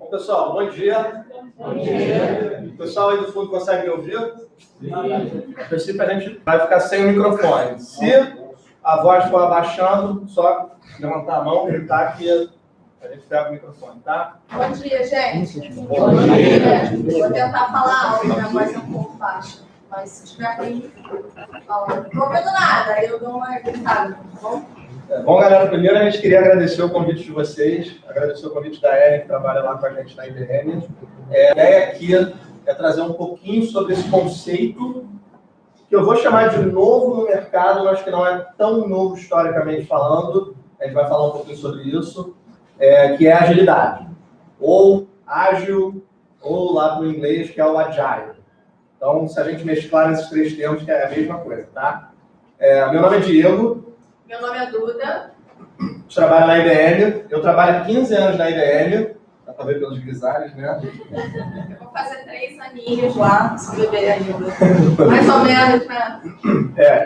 Bom, pessoal, bom dia. Bom dia. O pessoal aí do fundo consegue me ouvir? A princípio a gente vai ficar sem o microfone. Se a voz for abaixando, só levantar a mão, gritar que a gente pega o microfone, tá? Bom dia, gente. Bom dia. Vou tentar falar alto, minha voz é um pouco baixa. Mas se tiver ruim, não estou ouvindo nada, aí eu dou uma gritada, tá bom? Bom, galera, primeiro a gente queria agradecer o convite de vocês, agradecer o convite da Ellen, que trabalha lá com a gente na IBM. A ideia aqui é trazer um pouquinho sobre esse conceito, que eu vou chamar de novo no mercado, mas que não é tão novo historicamente falando. A gente vai falar um pouquinho sobre isso, que é agilidade, ou ágil, ou lá no inglês, que é o agile. Então, se a gente mesclar esses três termos, que é a mesma coisa, tá? Meu nome é Diego. Meu nome é Duda. Eu trabalho na IBM. Eu trabalho há 15 anos na IBM. Dá para ver pelos grisalhos, né? Eu vou fazer 3 aninhos lá, se beber ainda. Mais ou menos, né?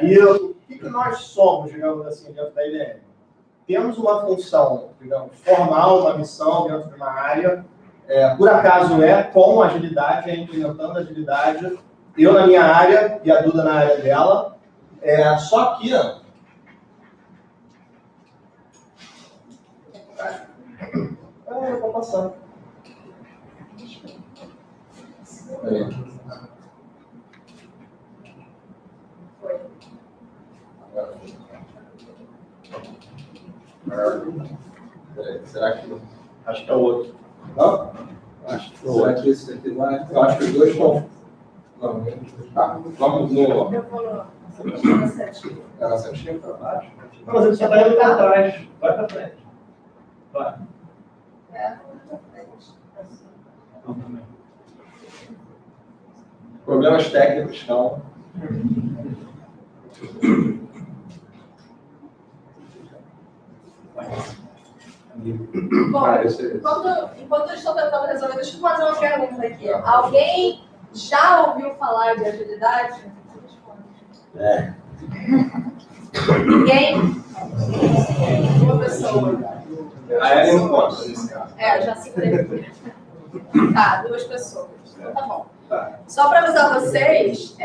E o que nós somos, digamos assim, dentro da IBM? Temos uma função, digamos, formal, uma missão dentro de uma área. Por acaso com agilidade, implementando agilidade. Eu na minha área e a Duda na área dela. Só que... eu vou passar. Será que... Acho que é o outro. Não? Acho que é o outro. Será que esse aqui vai... Eu acho que os dois estão... Não, tá. Vamos no... Eu vou na setinha. Na setinha para baixo. Não, mas ele só está indo para trás. Vai para frente. Vai. Problemas técnicos, calma. Bom, enquanto eu estou tentando resolver, deixa eu fazer uma pergunta aqui. Alguém já ouviu falar de agilidade? Ninguém? Uma pessoa. A Ellen não conta nesse caso. Já se inscrevi. Tá, 2 pessoas. Então tá bom. Tá. Só para avisar vocês,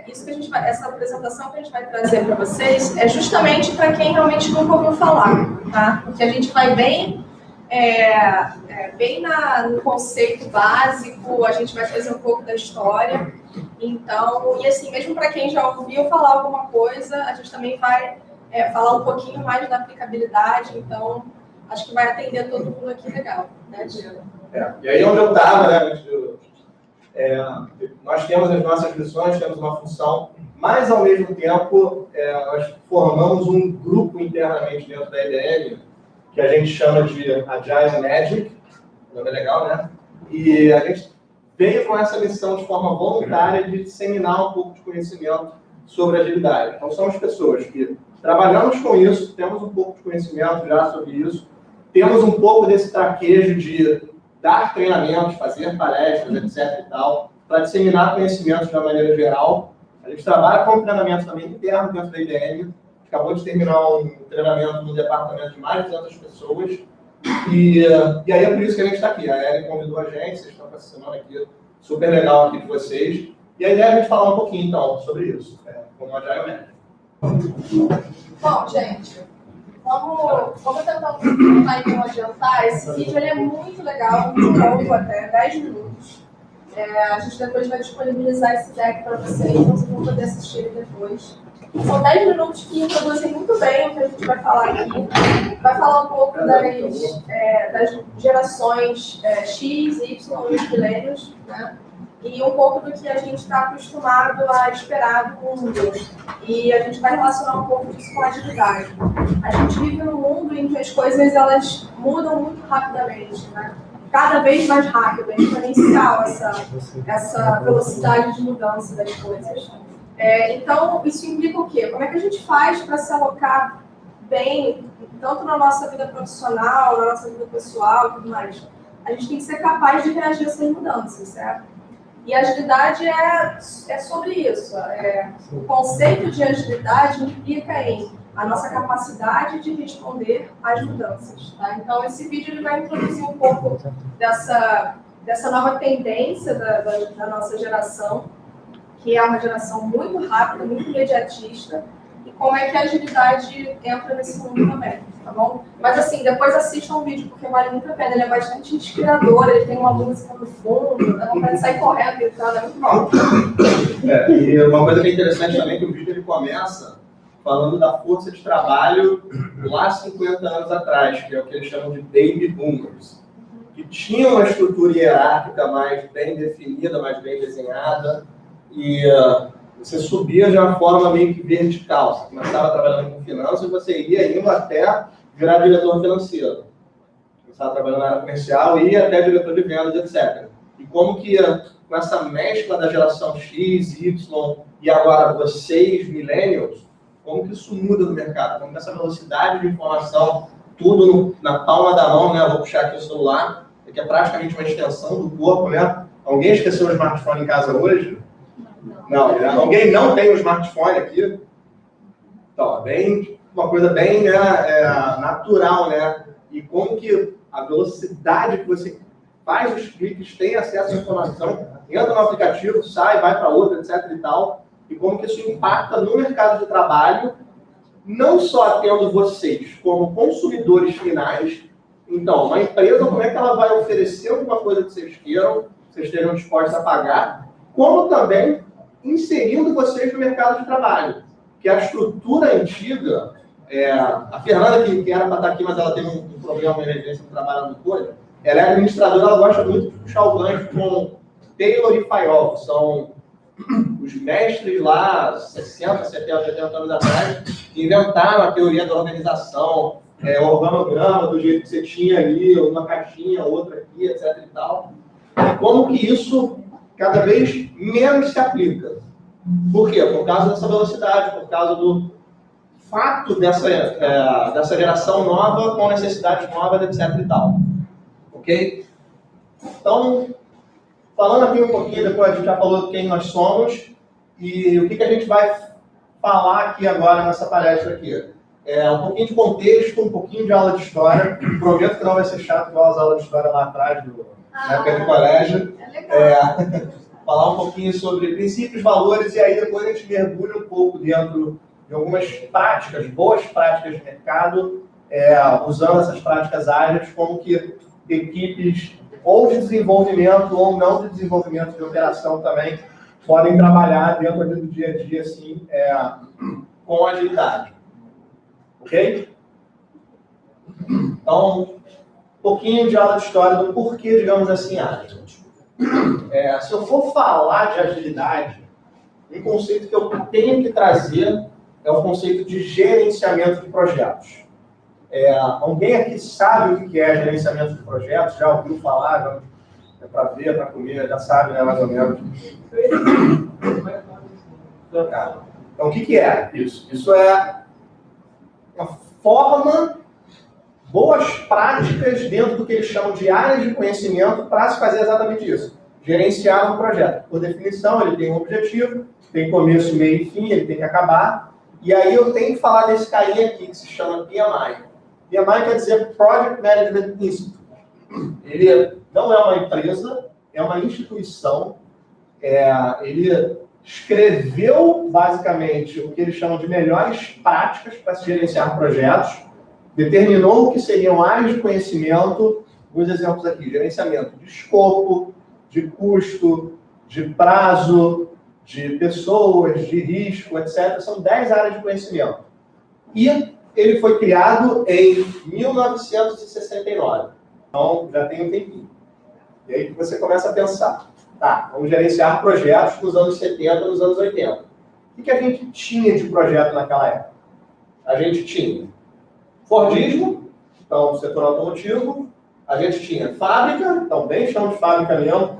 isso que a gente vai, essa apresentação que a gente vai trazer para vocês é justamente para quem realmente nunca ouviu falar, tá? Porque a gente vai bem, bem no conceito básico, a gente vai trazer um pouco da história. Então, e assim, mesmo para quem já ouviu falar alguma coisa, a gente também vai falar um pouquinho mais da aplicabilidade. Então, acho que vai atender todo mundo aqui legal, né, Diego? E aí onde eu estava, né, nós temos as nossas missões, temos uma função, mas ao mesmo tempo nós formamos um grupo internamente dentro da IBM que a gente chama de Agile Magic, o nome é legal, né? E a gente veio com essa missão de forma voluntária de disseminar um pouco de conhecimento sobre agilidade. Então somos pessoas que trabalhamos com isso, temos um pouco de conhecimento já sobre isso, temos um pouco desse traquejo de dar treinamentos, fazer palestras, etc. e tal, para disseminar conhecimentos de uma maneira geral. A gente trabalha com treinamento também interno dentro da IBM. Acabou de terminar um treinamento no departamento de mais de 200 pessoas. E aí é por isso que a gente está aqui. A Ellen convidou a gente, vocês estão com essa semana aqui super legal aqui com vocês. E a ideia é a gente falar um pouquinho, então, sobre isso, como Agile Magic. Bom, gente, vamos tentar não adiantar. Esse vídeo ele é muito legal, muito longo até, 10 minutos. A gente depois vai disponibilizar esse deck para vocês, então vocês vão poder assistir ele depois. São 10 minutos que introduzem muito bem o que a gente vai falar aqui. Vai falar um pouco das gerações X, Y e os milênios, né? E um pouco do que a gente está acostumado a esperar do mundo. E a gente vai relacionar um pouco disso com a agilidade. A gente vive num mundo em que as coisas elas mudam muito rapidamente, né? Cada vez mais rápido, é exponencial essa velocidade de mudança das coisas. Então, isso implica o quê? Como é que a gente faz para se alocar bem, tanto na nossa vida profissional, na nossa vida pessoal e tudo mais? A gente tem que ser capaz de reagir a essas mudanças, certo? E a agilidade é sobre isso. O conceito de agilidade implica em a nossa capacidade de responder às mudanças. Tá? Então, esse vídeo ele vai introduzir um pouco dessa nova tendência da nossa geração, que é uma geração muito rápida, muito imediatista, e como é que a agilidade entra nesse mundo também, tá bom? Mas assim, depois assistam o vídeo, porque vale muito a pena, ele é bastante inspirador, ele tem uma música no fundo, dá vontade de sair correndo, gritando, é muito bom. E uma coisa que é interessante também é que o vídeo ele começa falando da força de trabalho lá 50 anos atrás, que é o que eles chamam de baby boomers, que tinham uma estrutura hierárquica mais bem definida, mais bem desenhada, e você subia de uma forma meio que vertical. Você começava trabalhando com finanças e você ia indo até virar diretor financeiro. Começava trabalhando na área comercial e ia até diretor de vendas, etc. E como que com essa mescla da geração X, Y e agora vocês, millennials, como que isso muda no mercado? Como que essa velocidade de informação, tudo na palma da mão, né? Eu vou puxar aqui o celular, que é praticamente uma extensão do corpo, né? Alguém esqueceu o smartphone em casa hoje? Não, né? Alguém não tem um smartphone aqui? Então, uma coisa bem natural, né? E como que a velocidade que você faz os cliques, tem acesso à informação, entra no aplicativo, sai, vai para outro, etc e tal, e como que isso impacta no mercado de trabalho, não só tendo vocês como consumidores finais. Então, uma empresa, como é que ela vai oferecer alguma coisa que vocês queiram, vocês estejam dispostos a pagar, como também inserindo vocês no mercado de trabalho. Que a estrutura antiga, a Fernanda, que era para estar aqui, mas ela teve um problema, uma emergência no trabalho no Folha, ela é administradora, ela gosta muito de puxar o gancho com Taylor e Fayol, que são os mestres lá, 60, 70, 80 anos atrás, que inventaram a teoria da organização, o organograma do jeito que você tinha ali, uma caixinha, outra aqui, etc e tal. Como que isso cada vez menos se aplica? Por quê? Por causa dessa velocidade, por causa do fato dessa geração nova com necessidades novas, etc e tal. Ok? Então, falando aqui um pouquinho, depois a gente já falou quem nós somos e o que a gente vai falar aqui agora nessa palestra aqui. Um pouquinho de contexto, um pouquinho de aula de história. Prometo que não vai ser chato igual as aulas de história lá atrás, na época do colégio. Falar um pouquinho sobre princípios, valores, e aí depois a gente mergulha um pouco dentro de algumas práticas, boas práticas de mercado, usando essas práticas ágeis, como que equipes ou de desenvolvimento ou não de desenvolvimento de operação também podem trabalhar dentro do dia a dia assim, com agilidade. Ok? Então, um pouquinho de aula de história do porquê, digamos assim, ágil. Se eu for falar de agilidade, um conceito que eu tenho que trazer é o conceito de gerenciamento de projetos. Alguém aqui sabe o que é gerenciamento de projetos? Já ouviu falar? É para ver, para comer, já sabe, né, mais ou menos. Então, o que é isso? Isso é uma forma, boas práticas dentro do que eles chamam de áreas de conhecimento para se fazer exatamente isso. Gerenciar um projeto. Por definição, ele tem um objetivo, tem começo, meio e fim, ele tem que acabar. E aí eu tenho que falar desse carinha aqui, que se chama PMI. PMI quer dizer Project Management Institute. Ele não é uma empresa, é uma instituição. Ele escreveu, basicamente, o que eles chamam de melhores práticas para se gerenciar projetos, determinou o que seriam áreas de conhecimento, alguns exemplos aqui, gerenciamento de escopo, de custo, de prazo, de pessoas, de risco, etc. São 10 áreas de conhecimento. E ele foi criado em 1969. Então, já tem um tempinho. E aí você começa a pensar, tá, vamos gerenciar projetos nos anos 70, nos anos 80. O que a gente tinha de projeto naquela época? A gente tinha Fordismo, então, setor automotivo. A gente tinha fábrica, então, bem chão de fábrica mesmo.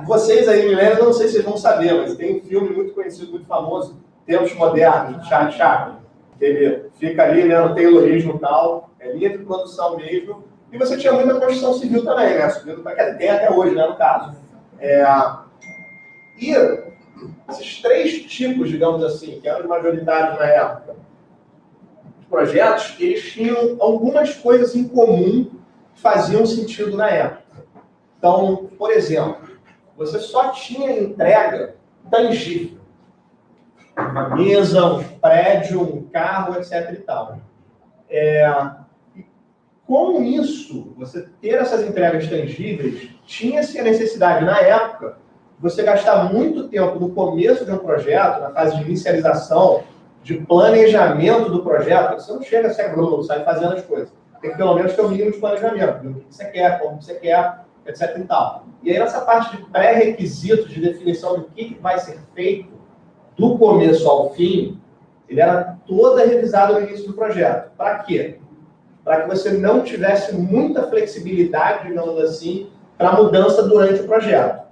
Vocês aí, milênios, eu não sei se vocês vão saber, mas tem um filme muito conhecido, muito famoso, Tempos Modernos, de Charlie Chaplin. Ele fica ali, né, no Taylorismo e tal, linha de produção mesmo. E você tinha muita construção civil também, né? Tem até hoje, né, no caso. E esses três tipos, digamos assim, que eram os majoritários na época, projetos, eles tinham algumas coisas em comum que faziam sentido na época. Então, por exemplo, você só tinha entrega tangível. Uma mesa, um prédio, um carro, etc. e tal. Com isso, você ter essas entregas tangíveis, tinha-se a necessidade, na época, de você gastar muito tempo no começo de um projeto, na fase de inicialização, de planejamento do projeto. Você não chega a sai fazendo as coisas. Tem que, pelo menos, ter um mínimo de planejamento. O que você quer, como você quer, etc. e tal. E aí, nessa parte de pré-requisitos, de definição do que vai ser feito, do começo ao fim, ele era toda revisado no início do projeto. Para quê? Para que você não tivesse muita flexibilidade, digamos assim, para mudança durante o projeto.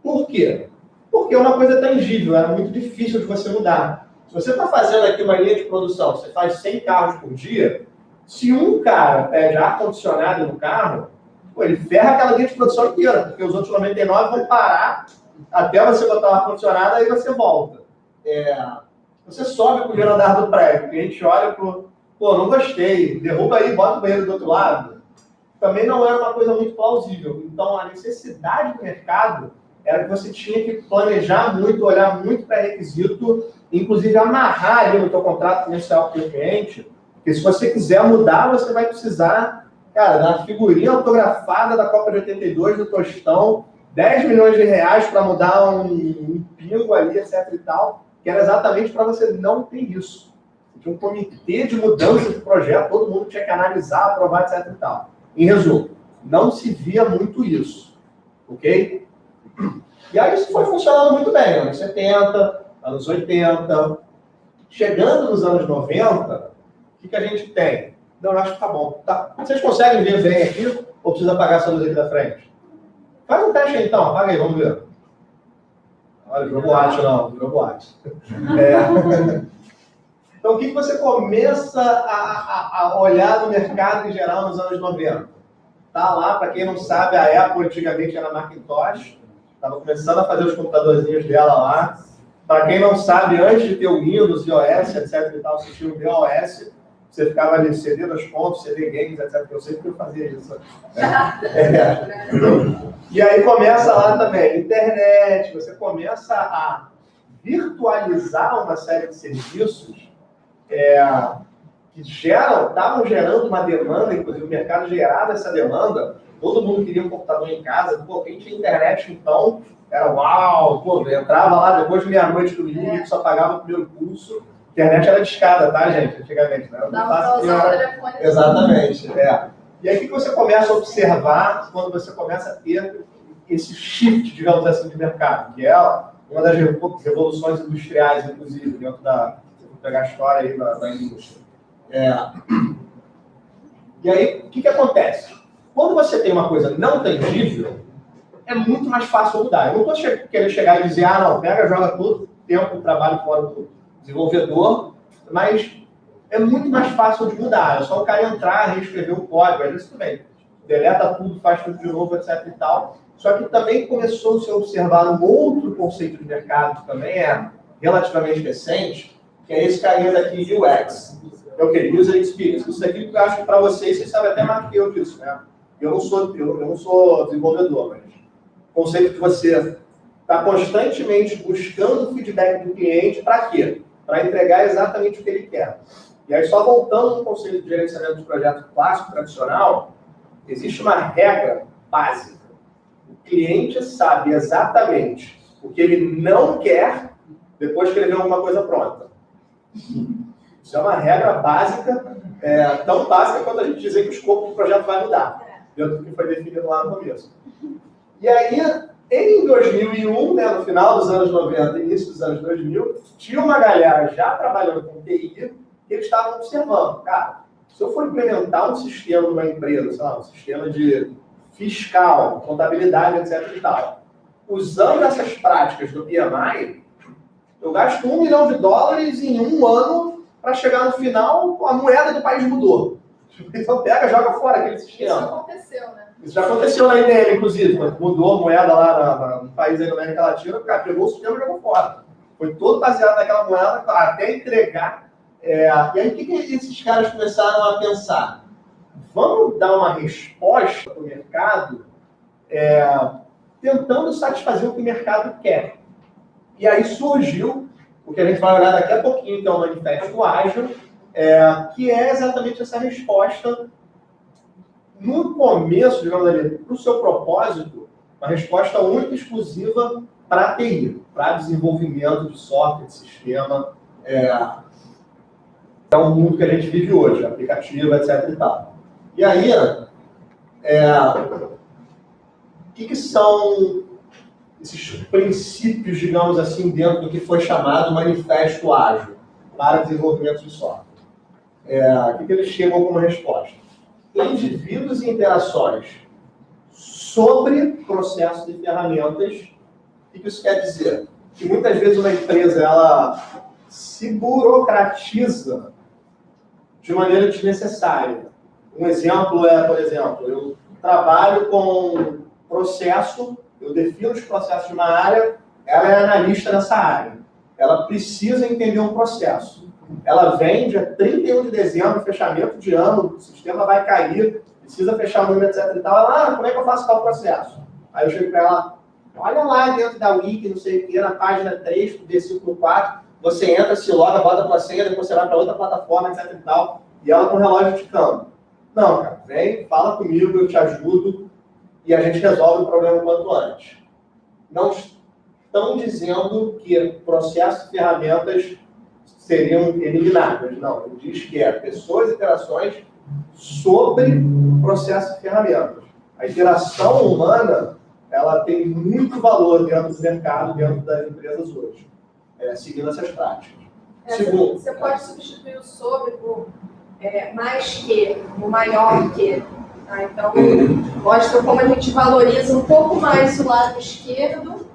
Por quê? Porque é uma coisa tangível, era muito difícil de você mudar. Se você está fazendo aqui uma linha de produção, você faz 100 carros por dia, se um cara pede ar-condicionado no carro, ele ferra aquela linha de produção inteira, porque os outros 99 vão parar até você botar o ar-condicionado, aí você volta. Você sobe o primeiro andar do prédio, o cliente olha pro, pô, não gostei, derruba aí, bota o banheiro do outro lado. Também não era uma coisa muito plausível. Então, a necessidade do mercado era que você tinha que planejar muito, olhar muito para requisito, inclusive amarrar ali no teu contrato comercial com o cliente, porque se você quiser mudar, você vai precisar, cara, da figurinha autografada da Copa de 82 do Tostão, 10 milhões de reais para mudar um pingo ali, etc e tal, que era exatamente para você não ter isso. Você tinha um comitê de mudança de projeto, todo mundo tinha que analisar, aprovar, etc e tal. Em resumo, não se via muito isso, ok? E aí isso foi funcionando muito bem, anos 70, anos 80, chegando nos anos 90, o que a gente tem? Não, eu acho que tá bom. Tá. Vocês conseguem ver bem aqui ou precisa apagar essa luz aqui da frente? Faz um teste aí então, apaga aí, vamos ver. Olha, virou boate não, virou boate. Então, o que você começa a olhar no mercado em geral nos anos 90? Tá lá, para quem não sabe, a Apple antigamente era Macintosh, estava começando a fazer os computadorzinhos dela lá. Para quem não sabe, antes de ter o Windows, iOS, etc e tal, você tinha o DOS, você ficava ali, CD dos pontos, CD games, etc. Eu sempre fazia isso. E aí começa lá também, internet, você começa a virtualizar uma série de serviços que estavam gerando uma demanda, inclusive o mercado gerava essa demanda, todo mundo queria um computador em casa, pô, quem tinha internet então, era uau, pô, entrava lá depois de meia-noite do domingo, só pagava o primeiro curso, internet era discada, tá, gente, antigamente, né? Exatamente, E aí o que você começa a observar quando você começa a ter esse shift, digamos assim, de mercado, que é uma das revoluções industriais, inclusive, dentro da... Vou pegar a história aí da indústria. E aí, o que acontece? Quando você tem uma coisa não tangível, é muito mais fácil mudar. Eu não estou querendo chegar e dizer, não, pega, joga todo o tempo, trabalho fora do desenvolvedor, mas é muito mais fácil de mudar. É só o cara entrar, reescrever o código, às vezes tudo bem. Deleta tudo, faz tudo de novo, etc e tal. Só que também começou a se observar um outro conceito de mercado, que também é relativamente recente, que é esse carinha daqui, UX. É o quê? User Experience. Isso aqui eu acho que para vocês sabem até mais que eu disso, né? Eu não sou desenvolvedor, mas o conceito que você está constantemente buscando o feedback do cliente para quê? Para entregar exatamente o que ele quer. E aí, só voltando no conceito de gerenciamento de projeto clássico, tradicional, existe uma regra básica. O cliente sabe exatamente o que ele não quer depois que ele vê alguma coisa pronta. Isso é uma regra básica, tão básica quanto a gente dizer que o escopo do projeto vai mudar, dentro do que foi definido lá no começo. E aí, em 2001, né, no final dos anos 90 início dos anos 2000, tinha uma galera já trabalhando com TI que eles estavam observando, cara, se eu for implementar um sistema numa empresa, sei lá, um sistema de fiscal, contabilidade, etc e tal, usando essas práticas do PMI, eu gasto $1 milhão em um ano para chegar no final, a moeda do país mudou. Então pega, joga fora aquele sistema. Isso aconteceu, né? Isso já aconteceu na IBM, inclusive. Mudou a moeda lá no país aí da América Latina, o cara pegou o sistema e jogou fora. Foi todo baseado naquela moeda até entregar E aí, o que esses caras começaram a pensar? Vamos dar uma resposta para o mercado tentando satisfazer o que o mercado quer. E aí surgiu o que a gente vai olhar daqui a pouquinho, que é o Manifesto Ágil, que é exatamente essa resposta, no começo, digamos ali, para o seu propósito, uma resposta única e exclusiva para a TI, para desenvolvimento de software, de sistema. É o mundo que a gente vive hoje, aplicativo, etc. e tal. E aí, o que são esses princípios, digamos assim, dentro do que foi chamado Manifesto Ágil para desenvolvimento de software? O que eles chegam como resposta? Indivíduos e interações sobre processos e ferramentas. O que isso quer dizer? Que muitas vezes uma empresa ela se burocratiza de maneira desnecessária. Um exemplo por exemplo, eu trabalho com processo, eu defino os processos de uma área, ela é analista nessa área. Ela precisa entender um processo. Ela vem dia 31 de dezembro, fechamento de ano, o sistema vai cair, precisa fechar o número, etc. e tal. Ela, como é que eu faço tal processo? Aí eu chego para ela, olha lá dentro da Wiki, não sei o que, na página 3, versículo 4, você entra, se loga, bota a tua senha, depois você vai para outra plataforma, etc e tal, e ela com o relógio ticando. Não, cara, vem, fala comigo, eu te ajudo, e a gente resolve o problema quanto antes. Não estão dizendo que processos e ferramentas seriam eliminadas. Não, ele diz que pessoas e interações sobre processos e ferramentas. A interação humana, ela tem muito valor dentro do mercado, dentro das empresas hoje, seguindo essas práticas. Segundo, você pode substituir o sobre por mais que, o maior que. Tá? Então, mostra como a gente valoriza um pouco mais o lado esquerdo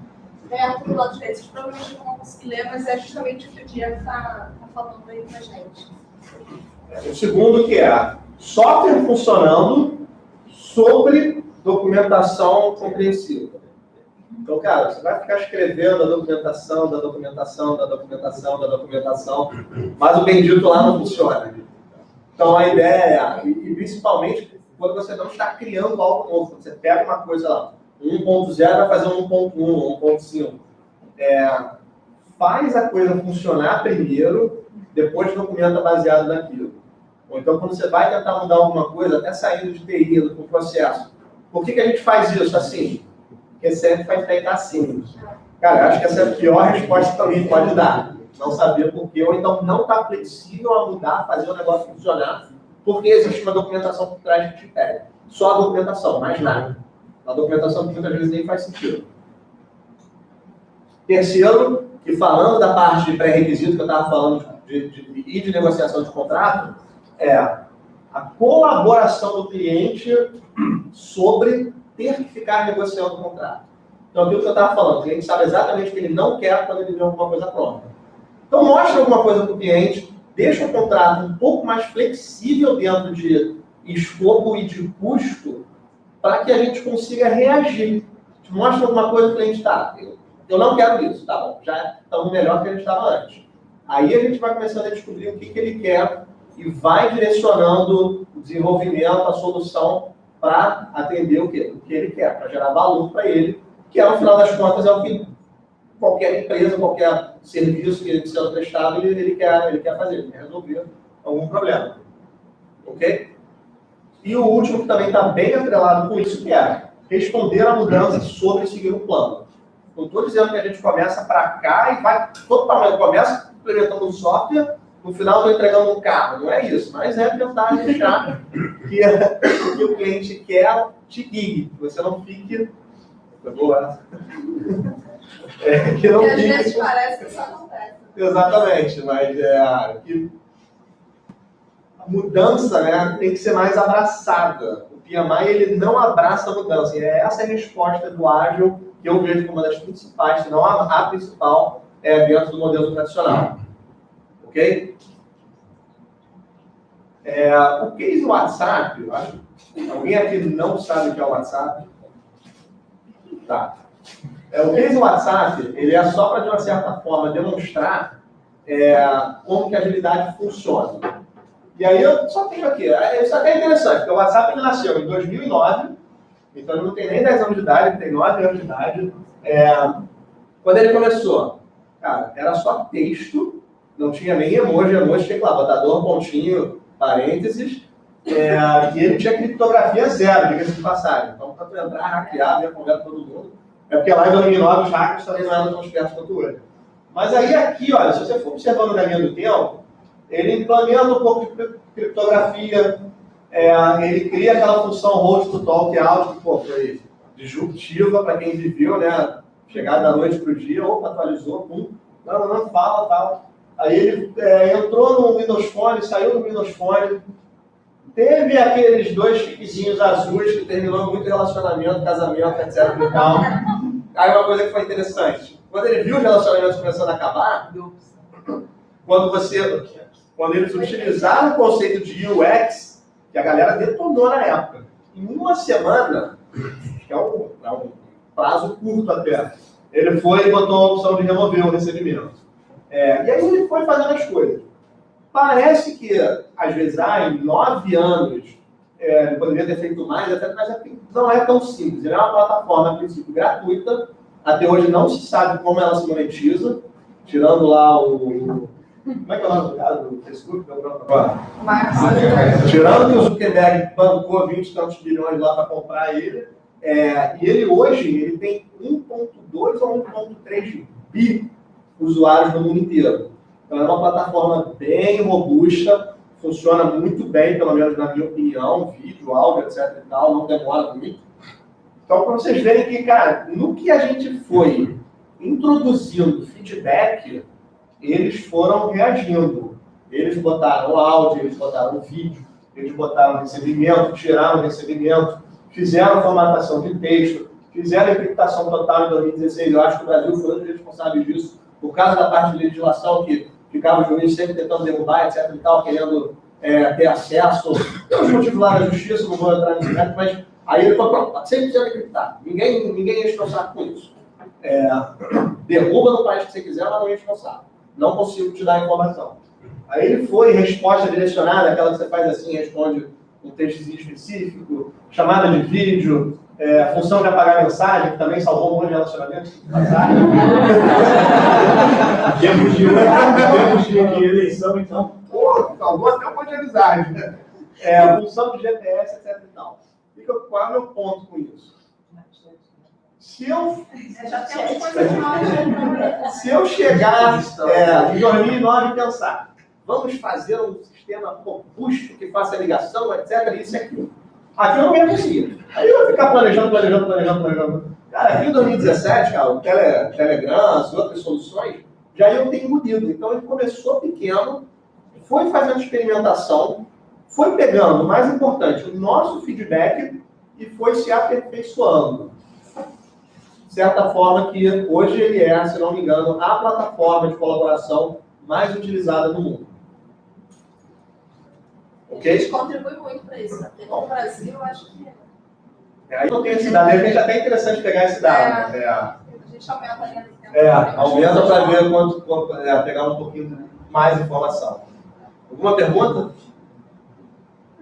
perto do lado direito. Vocês provavelmente não vão conseguir ler, mas é justamente o que o Diego está falando aí pra gente. O segundo que é software funcionando sobre documentação compreensível. Então, cara, você vai ficar escrevendo a documentação, mas o bendito lá não funciona. Então, a ideia e principalmente quando você não está criando algo novo, você pega uma coisa lá, 1.0 vai fazer um 1.1, 1.5. Faz a coisa funcionar primeiro, depois documenta baseado naquilo. Ou então, quando você vai tentar mudar alguma coisa, até saindo de TI, indo para o processo. Por que a gente faz isso assim? Porque sempre vai feito assim. Cara, eu acho que essa é a pior resposta que também pode dar. Não saber por quê, ou então não estar flexível a mudar, fazer o negócio funcionar, porque existe uma documentação por trás que te pede. Só a documentação, mais nada. A documentação que muitas vezes nem faz sentido. Terceiro, e falando da parte de pré-requisito que eu estava falando de negociação de contrato, a colaboração do cliente sobre ter que ficar negociando o contrato. Então, aquilo que eu estava falando, o cliente sabe exatamente o que ele não quer quando ele vê alguma coisa pronta. Então, mostra alguma coisa para o cliente, deixa o contrato um pouco mais flexível dentro de escopo e de custo, para que a gente consiga reagir. Mostra alguma coisa que o cliente está. Eu não quero isso, tá bom, já estamos melhor que a gente estava antes. Aí a gente vai começando a descobrir o que ele quer e vai direcionando o desenvolvimento, a solução, para atender o que ele quer, para gerar valor para ele, que no final das contas é o que qualquer empresa, qualquer serviço que ele sendo prestado, ele quer fazer, ele quer resolver algum problema. Ok? E o último, que também está bem atrelado com isso, que é responder a mudanças sobre seguir o plano. Não estou dizendo que a gente começa para cá e vai totalmente, começa implementando um software, no final estou entregando um carro. Não é isso, mas é tentar deixar que o cliente quer te guie, que você não fique... Boa. Que não às fique... vezes parece que isso acontece. Exatamente, mas que a mudança, né, tem que ser mais abraçada. O PMI, ele não abraça a mudança. E essa é a resposta do ágil que eu vejo como uma das principais, se não a principal, dentro do modelo tradicional. Ok? O case WhatsApp, eu acho, alguém aqui não sabe o que é o WhatsApp? Tá. O case WhatsApp, ele é só para, de uma certa forma, demonstrar como que a agilidade funciona. E aí eu só tenho aqui, isso até é interessante, porque o WhatsApp ele nasceu em 2009, então ele não tem nem 10 anos de idade, ele tem 9 anos de idade. Quando ele começou, cara, era só texto, não tinha nem emoji tinha que lá, botador, pontinho, parênteses, e ele tinha criptografia zero, diga-se de passagem. Então, para tu entrar, hackear, ver conversa todo mundo, é porque lá em 2009 os hackers também não eram tão espertos quanto hoje. Mas aí aqui, olha, se você for observando na linha do tempo, ele implementa um pouco de criptografia, ele cria aquela função hold to talk áudio, que foi disruptiva para quem viveu, né? Chegar da noite para o dia, opa, atualizou, não, fala, tal. Aí ele entrou no Windows Phone, saiu do Windows Phone, teve aqueles 2 chiquezinhos azuis que terminou muito relacionamento, casamento, etc e tal. Aí uma coisa que foi interessante, quando ele viu os relacionamentos começando a acabar, quando eles utilizaram o conceito de UX, que a galera detonou na época, em uma semana, que é um prazo curto até, ele foi e botou a opção de remover o recebimento. E aí ele foi fazendo as coisas. Parece que, às vezes, em 9 anos, ele poderia ter feito mais, mas não é tão simples. Ele é uma plataforma, a princípio, gratuita. Até hoje não se sabe como ela se monetiza, tirando lá o... Como é que é o nome do cara do Facebook? Tirando que o Zuckerberg bancou 20 tantos bilhões lá para comprar ele, e ele hoje ele tem 1,2 ou 1,3 bi usuários no mundo inteiro. Então é uma plataforma bem robusta, funciona muito bem, pelo menos na minha opinião, vídeo, áudio, etc e tal, não demora muito. Então, para vocês verem que, cara, no que a gente foi introduzindo feedback, eles foram reagindo. Eles botaram áudio, eles botaram vídeo, eles botaram recebimento, tiraram recebimento, fizeram formatação de texto, fizeram encriptação total em 2016. Eu acho que o Brasil foi um dos responsáveis disso, por causa da parte de legislação que ficava os juízes sempre tentando derrubar, etc. e tal, querendo ter acesso. Tem uns motivos lá na justiça, não vou entrar nesse mérito, mas aí ele falou, pronto, sempre precisa encriptar. Ninguém enche o saco com isso. Derruba no país que você quiser, mas não enche o saco. Não consigo te dar a informação. Aí ele foi, resposta direcionada, aquela que você faz assim, responde um textozinho específico, chamada de vídeo, função de apagar mensagem, que também salvou um monte de relacionamentos. Temos de eleição, então. Salvou até um monte de amizade, né? Função de GPS, etc e tal. E qual é o meu ponto com isso? Se eu chegar em 2009 e pensar, vamos fazer um sistema robusto que faça ligação, etc, isso e aquilo. Aqui eu não ia conseguir. Aí eu ia ficar planejando. Cara, aqui em 2017, cara, o Telegram, as outras soluções, já iam ter embutido. Então ele começou pequeno, foi fazendo experimentação, foi pegando, o mais importante, o nosso feedback e foi se aperfeiçoando. De certa forma que hoje ele é, se não me engano, a plataforma de colaboração mais utilizada no mundo. Ok? A gente contribui muito para isso, porque no Brasil eu acho que aí não tem esse dado, de repente é até interessante pegar esse dado. A gente aumenta a linha do tempo. Aumenta para ver quanto pegar um pouquinho mais de informação. Alguma pergunta?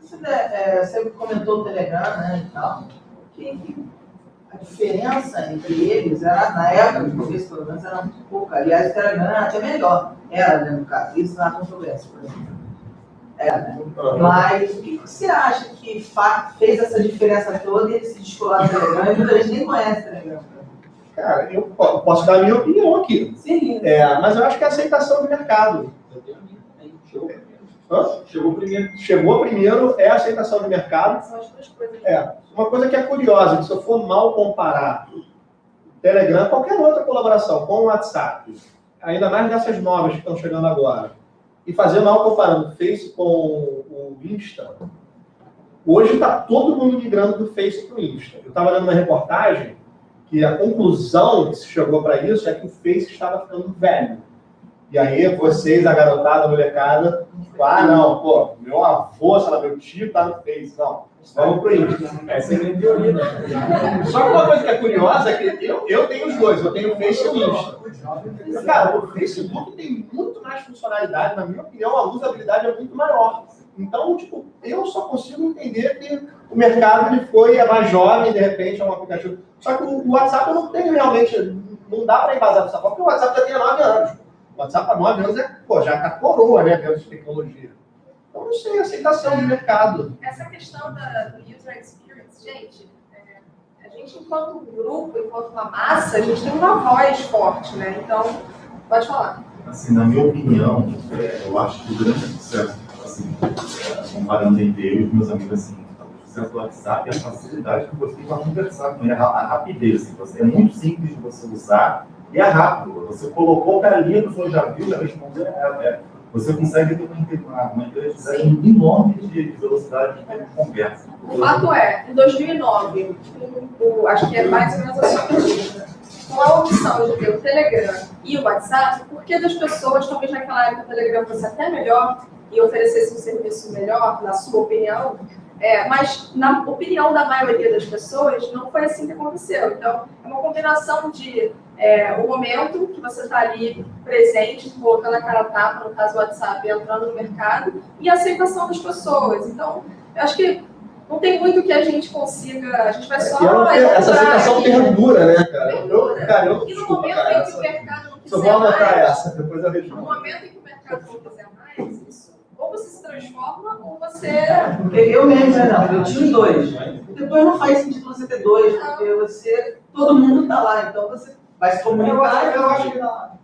Você comentou o Telegram, né, e tal. A diferença entre eles era, na época, no começo, pelo menos, era muito pouca. Aliás, o Telegram era até melhor. Era, né, no caso. Isso na controvérsia, por exemplo. Né? Mas o que você acha que fez essa diferença toda e ele se descolar do Telegram? E muita gente nem conhece o Telegram. Cara, eu posso dar a minha opinião aqui. Sim. Mas eu acho que é a aceitação do mercado. Chegou primeiro, é a aceitação do mercado. São as duas coisas. Uma coisa que é curiosa, que se eu for mal comparar Telegram, qualquer outra colaboração com o WhatsApp, ainda mais dessas novas que estão chegando agora, e fazer mal comparando o Face com o Insta, hoje está todo mundo migrando do Face para o Insta. Eu estava lendo uma reportagem que a conclusão que se chegou para isso é que o Face estava ficando velho. E aí vocês, a garotada, a molecada, não, meu avô, sei lá, meu tio está no Face. Não, Vamos pro Insta. Essa é a minha teoria, né? Só que uma coisa que é curiosa é que eu tenho os dois, eu tenho o Face e o Insta. Cara, o Facebook tem muito mais funcionalidade, na minha opinião, a usabilidade é muito maior. Então, tipo, eu só consigo entender que o mercado ele é mais jovem, de repente é um aplicativo. Só que o WhatsApp eu não tenho realmente, não dá para embasar dessa forma, porque o WhatsApp já tem 9 anos. O WhatsApp há 9 anos já está coroa, né, dentro de tecnologia. Então, não sei, aceitação de mercado. Essa questão do user experience, gente, a gente, enquanto grupo, enquanto uma massa, a gente tem uma voz forte, né? Então, pode falar. Assim, na minha opinião, eu acho que o grande sucesso, assim, comparando entre eu e os meus amigos, assim, o sucesso do WhatsApp é a facilidade que você tem para conversar com ele, a rapidez, assim, é muito simples de você usar e é rápido. Você colocou para ali, a pessoa já viu, já respondeu, você consegue ter uma intensidade enorme de velocidade de conversa. O fato é, em 2009, acho que é mais ou menos a sua pergunta, com a opção de ter o Telegram e o WhatsApp, por que das pessoas, talvez naquela época o Telegram fosse até melhor e oferecesse um serviço melhor, na sua opinião, mas na opinião da maioria das pessoas, não foi assim que aconteceu. Então, é uma combinação de o momento que você está ali presente, colocando a cara a tapa, no caso o WhatsApp, entrando no mercado, e a aceitação das pessoas. Então, eu acho que não tem muito que a gente consiga, a gente vai só... Essa aceitação perdura, né, cara? E no momento em que o mercado não Só quiser vou anotar mais, essa, depois eu no respondo. momento em que o mercado não quiser mais, isso, ou você se transforma, ou você... Eu mesmo, não, eu tinha os dois. Depois não faz sentido você ter dois, porque todo mundo está lá, então você vai se comunicar.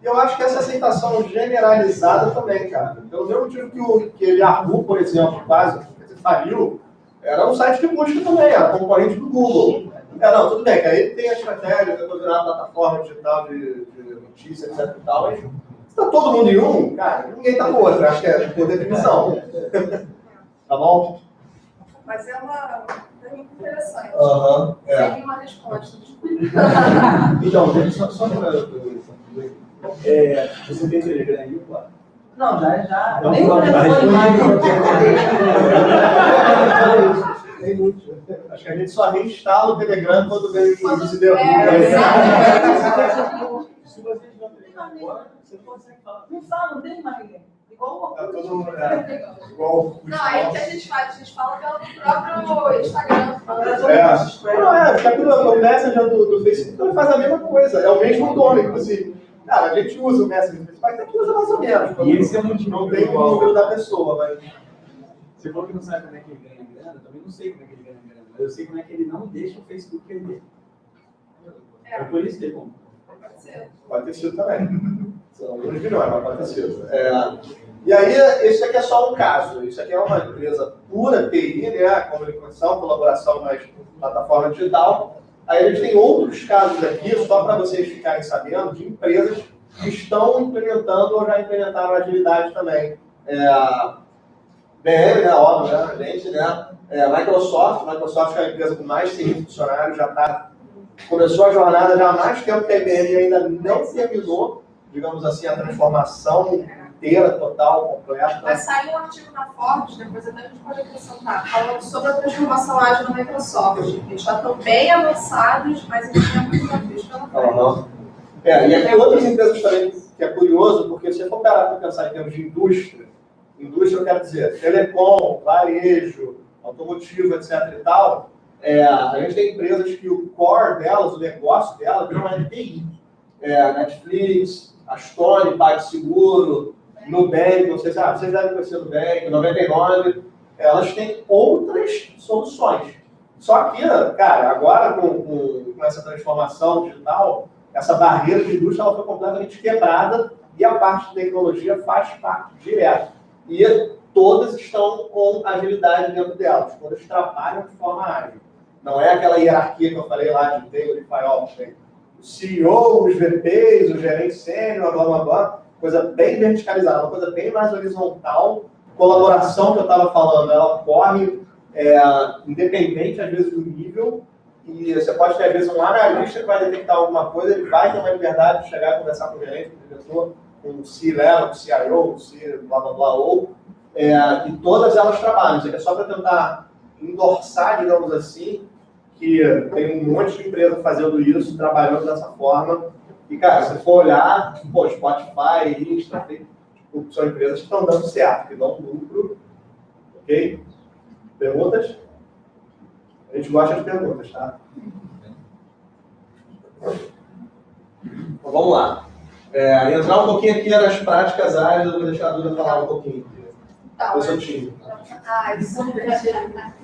Eu acho que essa aceitação generalizada também, cara. Pelo mesmo motivo que ele Yahoo, por exemplo, quase faliu, era um site de busca também, era concorrente do Google. Não, tudo bem, que aí tem a estratégia, eu estou virando plataforma digital de notícia, etc e tal, mas se está todo mundo em um, cara, ninguém está no outro, acho que é por definição. Tá bom? Mas é uma pergunta interessante. Sem uma resposta. Então, só para... Você tem Telegram aí, claro? Não, já. Não, Nem não, o telefone mais. Tem muito. Acho que a gente só reinstala o Telegram quando vem o se derruba. Se vocês não têm agora, você consegue falar. Não fala, não tem mais. Igual Tá todo mundo igual. Não, aí o que a gente faz? A gente fala pelo próprio Instagram. O Messenger do Facebook faz a mesma coisa. É o mesmo nome, inclusive. Cara, a gente usa o Messenger do Facebook, até que usa mais ou menos. E esse é muito não tem o número da pessoa, mas... Você falou que não sabe como é que ele ganha grana, eu também não sei como é que ele ganha grana, mas eu sei como é que ele não deixa o Facebook perder. É por isso que ele compra. Pode ser. Pode ter sido também. São alguns milhões, mas pode ter sido. E aí, isso aqui é só um caso. Isso aqui é uma empresa pura, TI, né? Comunicação, colaboração nas plataformas digital. Aí a gente tem outros casos aqui, só para vocês ficarem sabendo, de empresas que estão implementando ou já implementaram agilidade também. BM, né? Óbvio, né? A gente, né? Microsoft é a empresa com mais de 100 funcionários, começou a jornada já há mais tempo que a IBM ainda não terminou, digamos assim, a transformação inteira, total, completa. Vai sair um artigo na Forbes, depois até a gente pode acrescentar, falando sobre a transformação ágil da Microsoft. Eles já estão bem avançados, mas eles têm muitos desafios pela frente. E aqui outras empresas também, que é curioso, porque se você for parar para pensar em termos de indústria, eu quero dizer, telecom, varejo, automotivo, etc e tal, a gente tem empresas que o core delas, o negócio delas, virou uma TI. Netflix, a Stone, PagSeguro, Nubank, não sei se vocês devem conhecer o Nubank, 99, elas têm outras soluções. Só que, cara, agora com essa transformação digital, essa barreira de indústria ela foi completamente quebrada e a parte de tecnologia faz parte direto. E todas estão com agilidade dentro delas, todas trabalham de forma ágil. Não é aquela hierarquia que eu falei lá de Taylor e Fayol, tem o CEO, os VPs, o gerente sênior, blá, blá, blá, coisa bem verticalizada, uma coisa bem mais horizontal. Colaboração que eu estava falando, ela corre independente, às vezes, do nível, e você pode ter, às vezes, um analista que vai detectar alguma coisa, ele vai ter uma liberdade de chegar e conversar com o gerente, com o diretor, com o C-Level, com o CIO, com o C, blá, blá, blá, ou, e todas elas trabalham. Isso aqui é só para tentar endossar, digamos assim, que tem um monte de empresa fazendo isso, trabalhando dessa forma. E, cara, se for olhar, pô, Spotify, Insta, tipo, são empresas que estão dando certo, que dão lucro. Ok? Perguntas? A gente gosta de perguntas, tá? Então, vamos lá. Entrar um pouquinho aqui nas práticas áreas, eu vou deixar a Duda falar um pouquinho. Tá, Eu sou time. isso é mentira.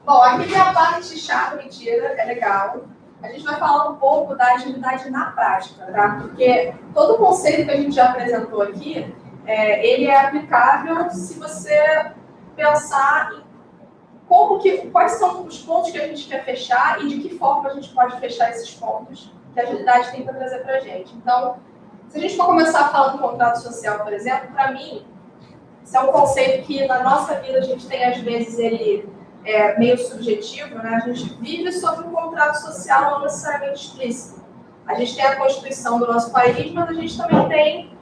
Bom, aqui tem a parte chata, mentira, é legal. A gente vai falar um pouco da agilidade na prática, tá? Porque todo o conceito que a gente já apresentou aqui, ele é aplicável se você pensar em quais são os pontos que a gente quer fechar e de que forma a gente pode fechar esses pontos que a agilidade tem para trazer para a gente. Então, se a gente for começar falando do contrato social, por exemplo, para mim, esse é um conceito que na nossa vida a gente tem, às vezes, ele meio subjetivo, né? A gente vive sobre um contrato social não necessariamente explícito. A gente tem a Constituição do nosso país, mas a gente também tem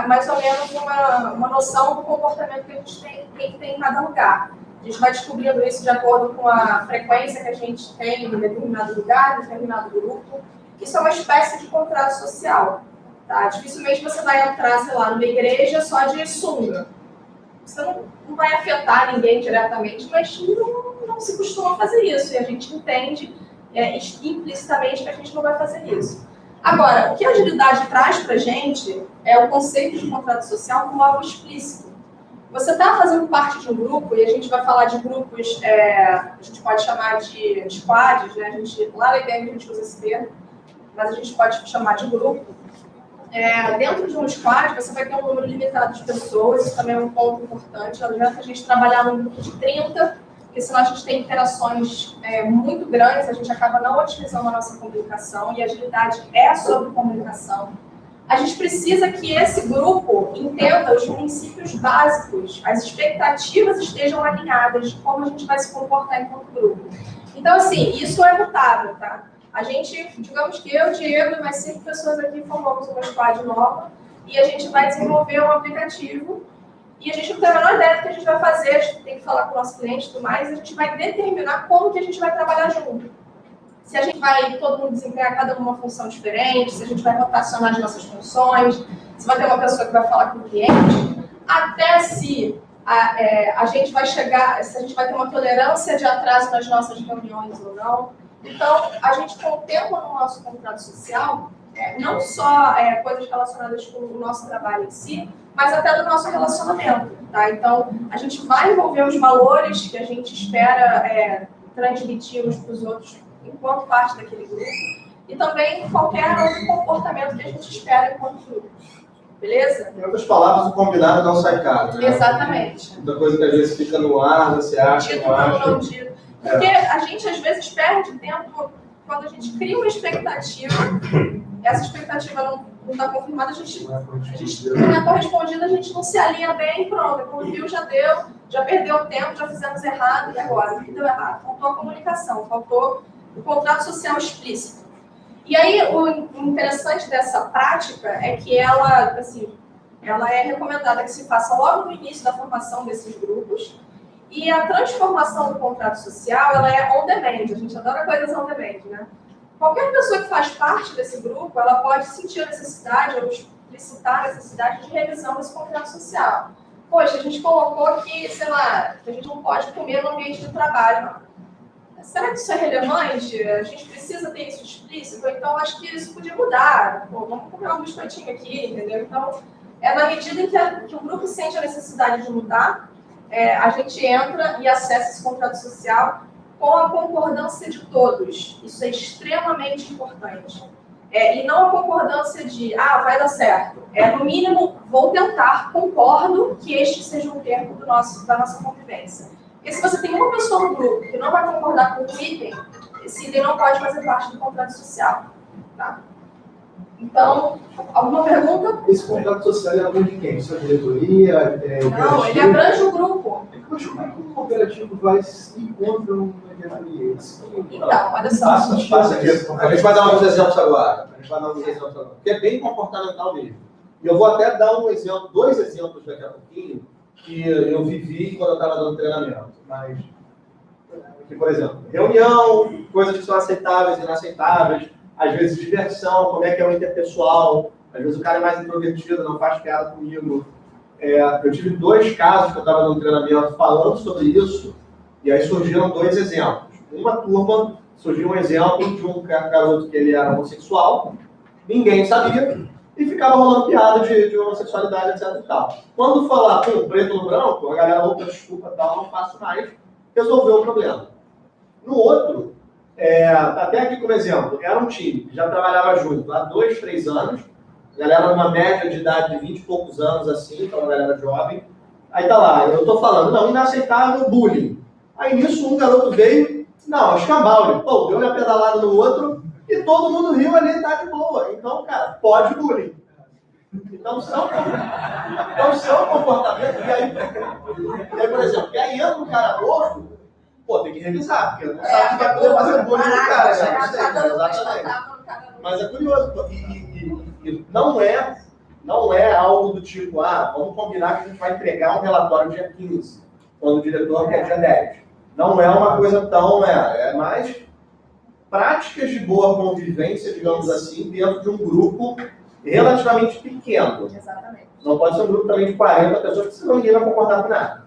mais ou menos uma noção do comportamento que a gente tem que ter em cada lugar. A gente vai descobrindo isso de acordo com a frequência que a gente tem em determinado lugar, em determinado grupo. Isso é uma espécie de contrato social. Tá? Dificilmente você vai entrar, sei lá, numa igreja só de sunga. Você não vai afetar ninguém diretamente, mas não se costuma fazer isso. E a gente entende implicitamente que a gente não vai fazer isso. Agora, o que a agilidade traz para a gente é o conceito de contrato social como algo explícito. Você está fazendo parte de um grupo, e a gente vai falar de grupos, a gente pode chamar de squads, né? Lá na IBM a gente usa esse termo, mas a gente pode chamar de grupo. Dentro de um squad, você vai ter um número limitado de pessoas, isso também é um ponto importante. Não adianta a gente trabalhar num grupo de 30, porque senão a gente tem interações muito grandes, a gente acaba não otimizando a nossa comunicação, e a agilidade é sobre comunicação. A gente precisa que esse grupo entenda os princípios básicos, as expectativas estejam alinhadas de como a gente vai se comportar enquanto grupo. Então, assim, isso é mutável, tá? A gente, digamos que eu, Diego e mais 5 pessoas aqui formamos uma squad nova e a gente vai desenvolver um aplicativo e a gente não tem a menor ideia do que a gente vai fazer, a gente tem que falar com o nosso cliente e tudo mais, e a gente vai determinar como que a gente vai trabalhar junto. Se a gente vai todo mundo desempenhar cada uma função diferente, se a gente vai rotacionar as nossas funções, se vai ter uma pessoa que vai falar com o cliente, até se a gente vai chegar, se a gente vai ter uma tolerância de atraso nas nossas reuniões ou não. Então, a gente contempla no nosso contrato social não só coisas relacionadas com o nosso trabalho em si, mas até do nosso relacionamento, tá? Então, a gente vai envolver os valores que a gente espera transmitir uns para os outros enquanto parte daquele grupo e também qualquer outro comportamento que a gente espera enquanto grupo. Beleza? Em outras palavras, o combinado não sai caro, né? Exatamente. Muita coisa que às vezes fica no ar, você acha, não acha. Porque a gente, às vezes, perde tempo quando a gente cria uma expectativa, essa expectativa não está confirmada, a gente não é correspondida, a gente não se alinha bem, pronto, quando viu, já deu, já perdeu o tempo, já fizemos errado, e agora? O que deu errado? Faltou a comunicação, faltou o contrato social explícito. E aí, o interessante dessa prática é que ela, assim, ela é recomendada que se faça logo no início da formação desses grupos. E a transformação do contrato social, ela é on demand. A gente adora coisas on demand, né? Qualquer pessoa que faz parte desse grupo, ela pode sentir a necessidade ou explicitar a necessidade de revisão desse contrato social. Poxa, a gente colocou que, sei lá, que a gente não pode comer no ambiente de trabalho, não. Será que isso é relevante? A gente precisa ter isso explícito? Então, acho que isso podia mudar. Pô, vamos comer um biscoitinho aqui, entendeu? Então, na medida em que o grupo sente a necessidade de mudar, a gente entra e acessa esse contrato social com a concordância de todos. Isso é extremamente importante. E não a concordância de, vai dar certo. No mínimo, vou tentar, concordo que este seja um termo da nossa convivência. Porque se você tem uma pessoa no grupo que não vai concordar com o item, esse item não pode fazer parte do contrato social. Tá? Então, alguma pergunta? Esse contrato social é algo de quem? Sua diretoria? Não, ele abrange o grupo. Mas como é que o cooperativo vai se encontrar numa diretoria? Então, olha só. A gente vai dar uns exemplos agora. Porque é bem comportamental mesmo. E eu vou até dar dois exemplos daqui a pouquinho, que eu vivi quando eu estava dando treinamento. Mas Aqui, por exemplo, reunião, coisas que são aceitáveis e inaceitáveis, às vezes diversão, como é que é o interpessoal, às vezes o cara é mais introvertido, não faz piada comigo. Eu tive 2 casos que eu estava no treinamento falando sobre isso, e aí surgiram 2 exemplos. Uma turma, surgiu um exemplo de um garoto que ele era homossexual, ninguém sabia, e ficava rolando piada de homossexualidade, etc e tal. Quando falar preto no branco, a galera, opa, desculpa, tal, não faço mais, resolveu o problema. No outro, até aqui como exemplo, era um time que já trabalhava junto há 2, 3 anos, a galera numa média de idade de 20 e poucos anos, assim, então a galera jovem. Aí tá lá, eu tô falando, não, inaceitável bullying. Aí nisso um garoto veio, não, escambau, pô, deu uma pedalada no outro, e todo mundo riu ali, tá de boa. Então, cara, pode bullying. Então são comportamentos, e aí, por exemplo, e aí entra um cara novo, pô, tem que revisar, porque não sabe se vai poder fazer bullying no cara, né? Exatamente. Mas é curioso, e não é algo do tipo, vamos combinar que a gente vai entregar um relatório dia 15, quando o diretor quer dia 10. Não é uma coisa tão, é mais práticas de boa convivência, digamos assim, dentro de um grupo relativamente pequeno. Exatamente. Não pode ser um grupo também de 40 pessoas, porque senão ninguém vai concordar com nada.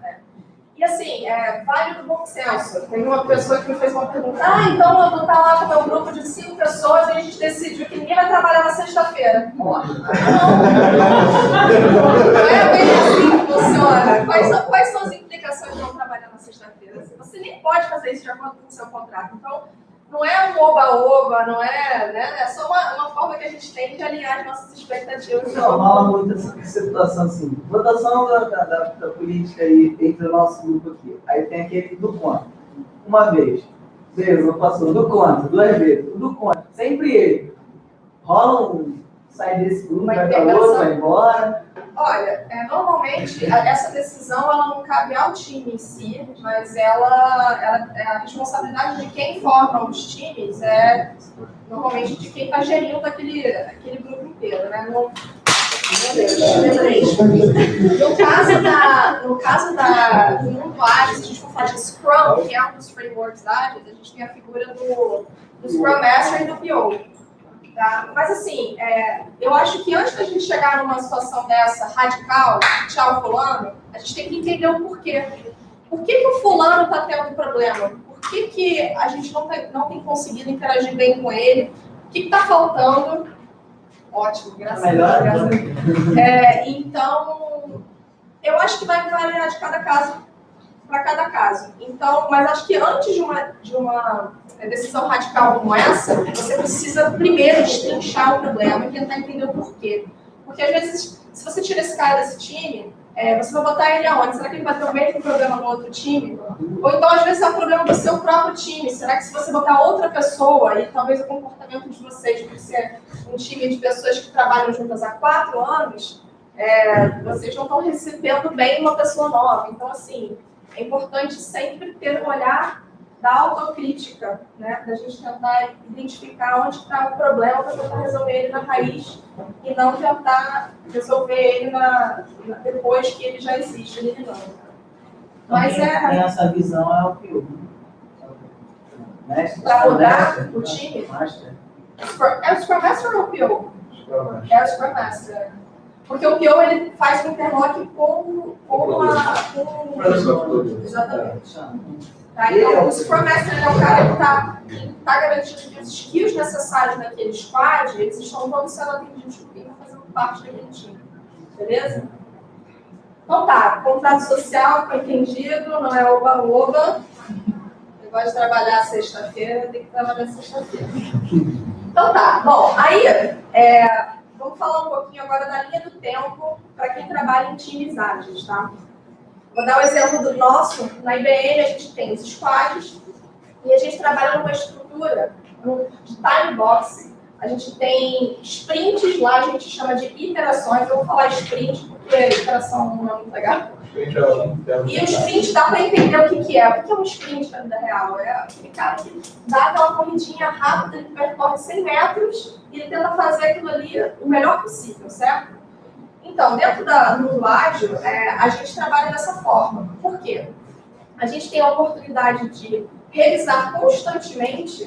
E assim, vale do bom senso. Tem uma pessoa que me fez uma pergunta, então eu vou estar lá com o meu grupo de 5 pessoas e a gente decidiu que ninguém vai trabalhar na sexta-feira. Não é bem assim que funciona. Quais são as implicações de não trabalhar na sexta-feira? Você nem pode fazer isso de acordo com o seu contrato. Então, não é um oba-oba, não é, né? É só uma forma que a gente tem de alinhar as nossas expectativas. Não, rola muito essa situação assim. Votação da política aí entre o nosso grupo aqui. Aí tem aquele do contra. Uma vez. Beleza, passou do contra. 2 vezes. Do contra. Sempre ele. Rola sai desse grupo, vai para outro, vai embora. Olha, normalmente essa decisão ela não cabe ao time em si, mas a responsabilidade de quem forma os times é normalmente de quem está gerindo aquele grupo inteiro, né? No caso do mundo ágil, se a gente for falar de Scrum, que é um dos frameworks ágeis, a gente tem a figura do Scrum Master e do PO. Tá? Mas assim, eu acho que antes da gente chegar numa situação dessa radical, tchau fulano, a gente tem que entender o porquê. Por que o fulano está tendo problema? Por que a gente não tem conseguido interagir bem com ele? O que está faltando? Ótimo, graças a Deus. Então, eu acho que vai variar de cada caso para cada caso. Então, mas acho que antes de uma decisão radical como essa, você precisa primeiro destrinchar o problema e tentar entender o porquê. Porque às vezes, se você tira esse cara desse time, você vai botar ele aonde? Será que ele vai ter o mesmo problema no outro time? Ou então, às vezes, é o problema do seu próprio time. Será que se você botar outra pessoa, e talvez o comportamento de vocês, por ser um time de pessoas que trabalham juntas há 4 anos, vocês não estão recebendo bem uma pessoa nova. Então, assim, é importante sempre ter um olhar da autocrítica, né? Da gente tentar identificar onde está o problema para tentar resolver ele na raiz e não tentar resolver ele depois que ele já existe, ele não. Mas essa visão é o pior. Para mudar o time? É o Scrum Master ou o PO? É o Scrum Master. Porque o PO ele faz um interlock com exatamente. Tá? Então, o Scrum Master é o cara que está garantindo que os skills necessários naquele squad, eles estão todos sendo atendidos por quem está fazendo parte daquele time. Beleza? Então tá, contrato social foi entendido, não é oba-oba. Eu gosto de trabalhar sexta-feira, tem que trabalhar sexta-feira. Então tá, bom, aí vamos falar um pouquinho agora da linha do tempo para quem trabalha em times ágeis, tá? Vou dar um exemplo do nosso. Na IBM a gente tem os squads e a gente trabalha numa estrutura de time box. A gente tem sprints, lá a gente chama de iterações. Eu vou falar sprint porque a iteração não é muito legal. E o sprint dá para entender o que é. O que é um sprint na vida real? É aquele cara que dá aquela corridinha rápida, ele percorre 100 metros e ele tenta fazer aquilo ali o melhor possível, certo? Então, dentro do mundo ágil, a gente trabalha dessa forma. Por quê? A gente tem a oportunidade de revisar constantemente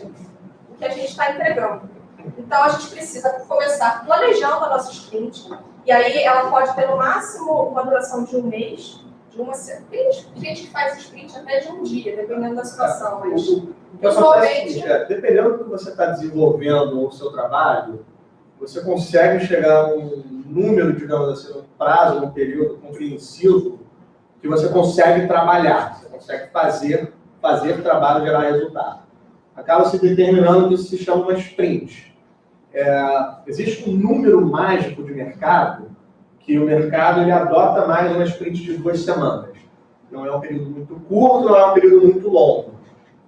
o que a gente está entregando. Então, a gente precisa começar planejando a nossa sprint, e aí ela pode ter no máximo uma duração de um mês, de uma semana. Tem gente que faz sprint até de um dia, dependendo da situação, mas O que acontece dependendo do que você está desenvolvendo o seu trabalho, você consegue chegar a um número, digamos assim, um prazo, um período compreensivo, que você consegue trabalhar, você consegue fazer trabalho gerar resultado. Acaba se determinando o que se chama uma sprint. Existe um número mágico de mercado, que o mercado ele adota mais uma sprint de 2 semanas. Não é um período muito curto, não é um período muito longo.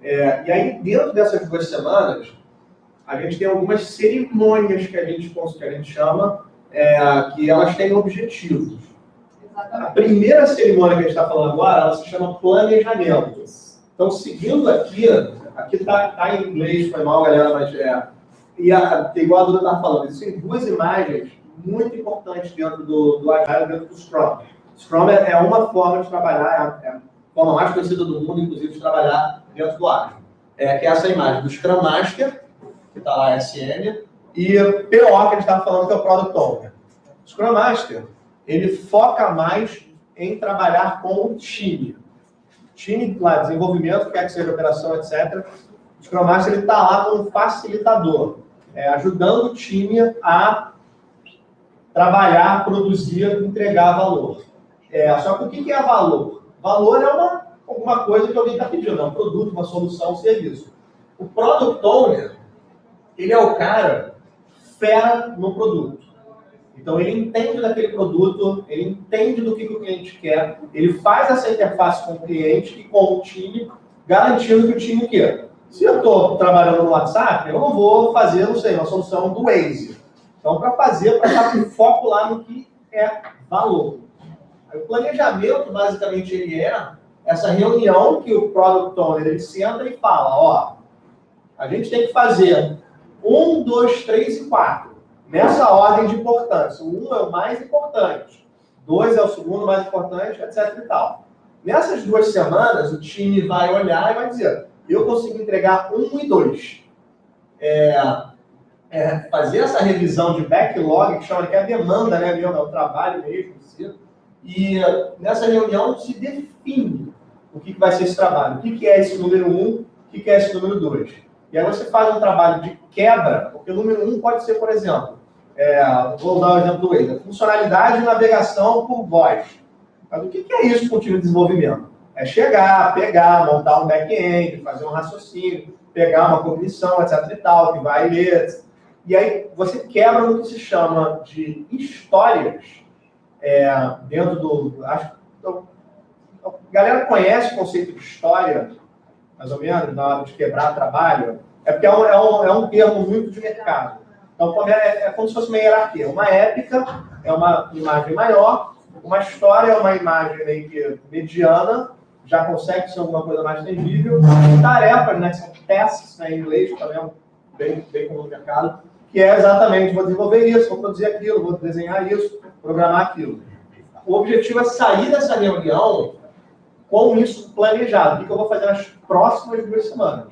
E aí, dentro dessas 2 semanas, a gente tem algumas cerimônias que a gente chama, que elas têm objetivos. Exatamente. A primeira cerimônia que a gente está falando agora, ela se chama planejamento. Então, seguindo aqui está em inglês, foi mal, galera, mas igual a Duda está falando, existem 2 imagens muito importantes dentro do Agile, dentro do Scrum. Scrum é uma forma de trabalhar, é a forma mais conhecida do mundo, inclusive, de trabalhar dentro do Agile. Que é essa imagem do Scrum Master, que está lá, SM, e PO, que a gente estava falando, que é o Product Owner. O Scrum Master, ele foca mais em trabalhar com o time. Time, lá, desenvolvimento, quer que seja operação, etc. O Scrum Master, ele está lá como facilitador, ajudando o time a trabalhar, produzir, entregar valor. Só que o que é valor? Valor é alguma coisa que alguém está pedindo, é um produto, uma solução, um serviço. O Product Owner, ele é o cara fera no produto. Então, ele entende daquele produto, ele entende do que o cliente quer, ele faz essa interface com o cliente e com o time, garantindo que o time quer. Se eu estou trabalhando no WhatsApp, eu não vou fazer, não sei, uma solução do Waze. Então, para estar com foco lá no que é valor. Aí, o planejamento, basicamente, ele é essa reunião que o Product Owner ele senta e fala, a gente tem que fazer 1, 2, 3 e 4. Nessa ordem de importância. O 1 é o mais importante, 2 é o segundo mais importante, etc. e tal. Nessas 2 semanas, o time vai olhar e vai dizer, eu consigo entregar 1 e 2. Fazer essa revisão de backlog, que chama que é a demanda, né, é o trabalho mesmo. E nessa reunião se define o que vai ser esse trabalho. O que é esse número 1, o que é esse número 2. E aí você faz um trabalho de quebra, porque o número 1 pode ser, por exemplo, vou dar o exemplo do Waze, funcionalidade de navegação por voz. Mas o que é isso com o time de desenvolvimento? É chegar, pegar, montar um back-end, fazer um raciocínio, pegar uma cognição, etc e tal, que vai ler. E aí você quebra no que se chama de histórias dentro do... A galera conhece o conceito de história, mais ou menos, na hora de quebrar trabalho, porque é um termo muito de mercado. Então, é como se fosse uma hierarquia. Uma épica é uma imagem maior, uma história é uma imagem meio que mediana, já consegue ser alguma coisa mais tangível. Tarefas, né, que são tasks, né, em inglês, também é bem comum no mercado, que é exatamente, vou desenvolver isso, vou produzir aquilo, vou desenhar isso, programar aquilo. O objetivo é sair dessa reunião com isso planejado. O que eu vou fazer nas próximas 2 semanas?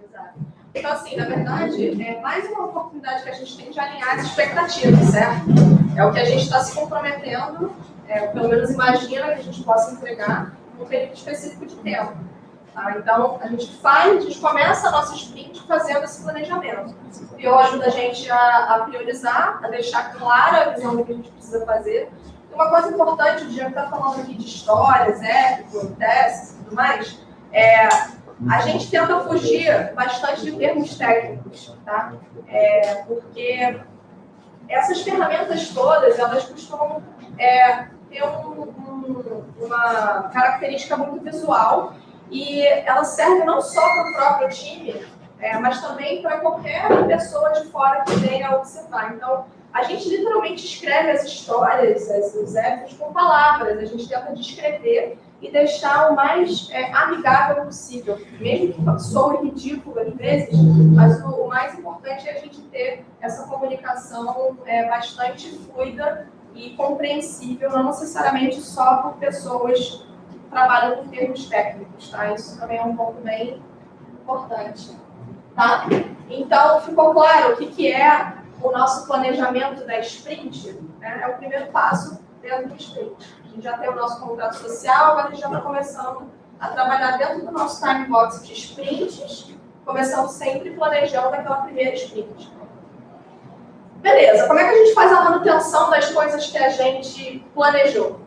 Exato. Então, assim, na verdade, é mais uma oportunidade que a gente tem de alinhar as expectativas, certo? É o que a gente está se comprometendo, pelo menos imagina que a gente possa entregar num período específico de tempo. Tá? Então, a gente começa a nossa sprint fazendo esse planejamento. O PO ajuda a gente a priorizar, a deixar clara a visão do que a gente precisa fazer. E uma coisa importante, o Diego está falando aqui de histórias, épico, testes e tudo mais, a gente tenta fugir bastante de termos técnicos, tá? Porque essas ferramentas todas, elas costumam ter uma característica muito visual e ela serve não só para o próprio time, mas também para qualquer pessoa de fora que venha observar. Então, a gente literalmente escreve as histórias, os épicos com palavras, a gente tenta descrever e deixar o mais amigável possível. Mesmo que soe ridículo às vezes, mas o mais importante é a gente ter essa comunicação bastante fluida e compreensível, não necessariamente só por pessoas que trabalham com termos técnicos, tá? Isso também é um ponto bem importante. Tá? Então, ficou claro o que é o nosso planejamento da sprint? Né? É o primeiro passo dentro do sprint. A gente já tem o nosso contrato social, agora a gente já está começando a trabalhar dentro do nosso time box de sprints, começando sempre planejando aquela primeira sprint. Beleza, como é que a gente faz a manutenção das coisas que a gente planejou?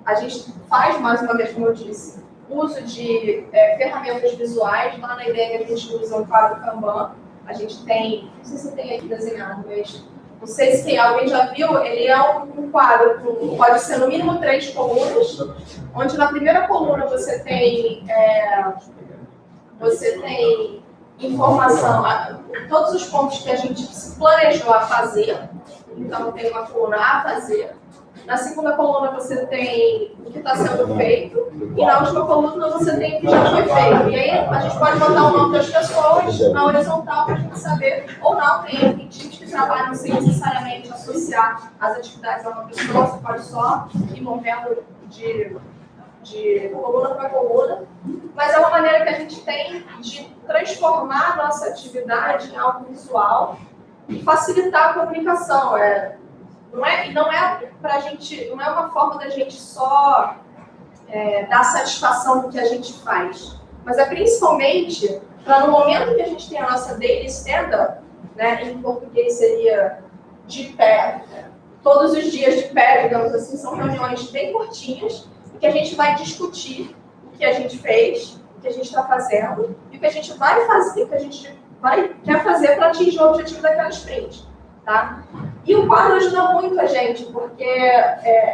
A gente faz, mais uma vez, como eu disse, uso de ferramentas visuais. Lá na IDEG a gente usa um quadro Kanban. A gente tem, não sei se tem aqui desenhado, mas não sei se alguém já viu, ele é um quadro com, pode ser no mínimo 3 colunas, onde na primeira coluna você tem informação, todos os pontos que a gente se planejou a fazer. Então tem uma coluna a fazer. Na segunda coluna você tem o que está sendo feito, e na última coluna você tem o que já foi feito. E aí a gente pode botar o nome das pessoas na horizontal para a gente saber, ou não, tem times que trabalham sem necessariamente associar as atividades a uma pessoa, você pode só ir movendo de coluna para coluna. Mas é uma maneira que a gente tem de transformar a nossa atividade em algo visual e facilitar a comunicação. Não é pra gente, não é uma forma da gente só dar satisfação do que a gente faz, mas é principalmente para no momento que a gente tem a nossa daily stand-up, né, em português seria de pé, todos os dias de pé, digamos assim, são reuniões bem curtinhas, em que a gente vai discutir o que a gente fez, o que a gente está fazendo, e o que a gente vai fazer, o que a gente quer fazer para atingir o objetivo daquela sprint. Tá? E o quadro ajuda muito a gente, porque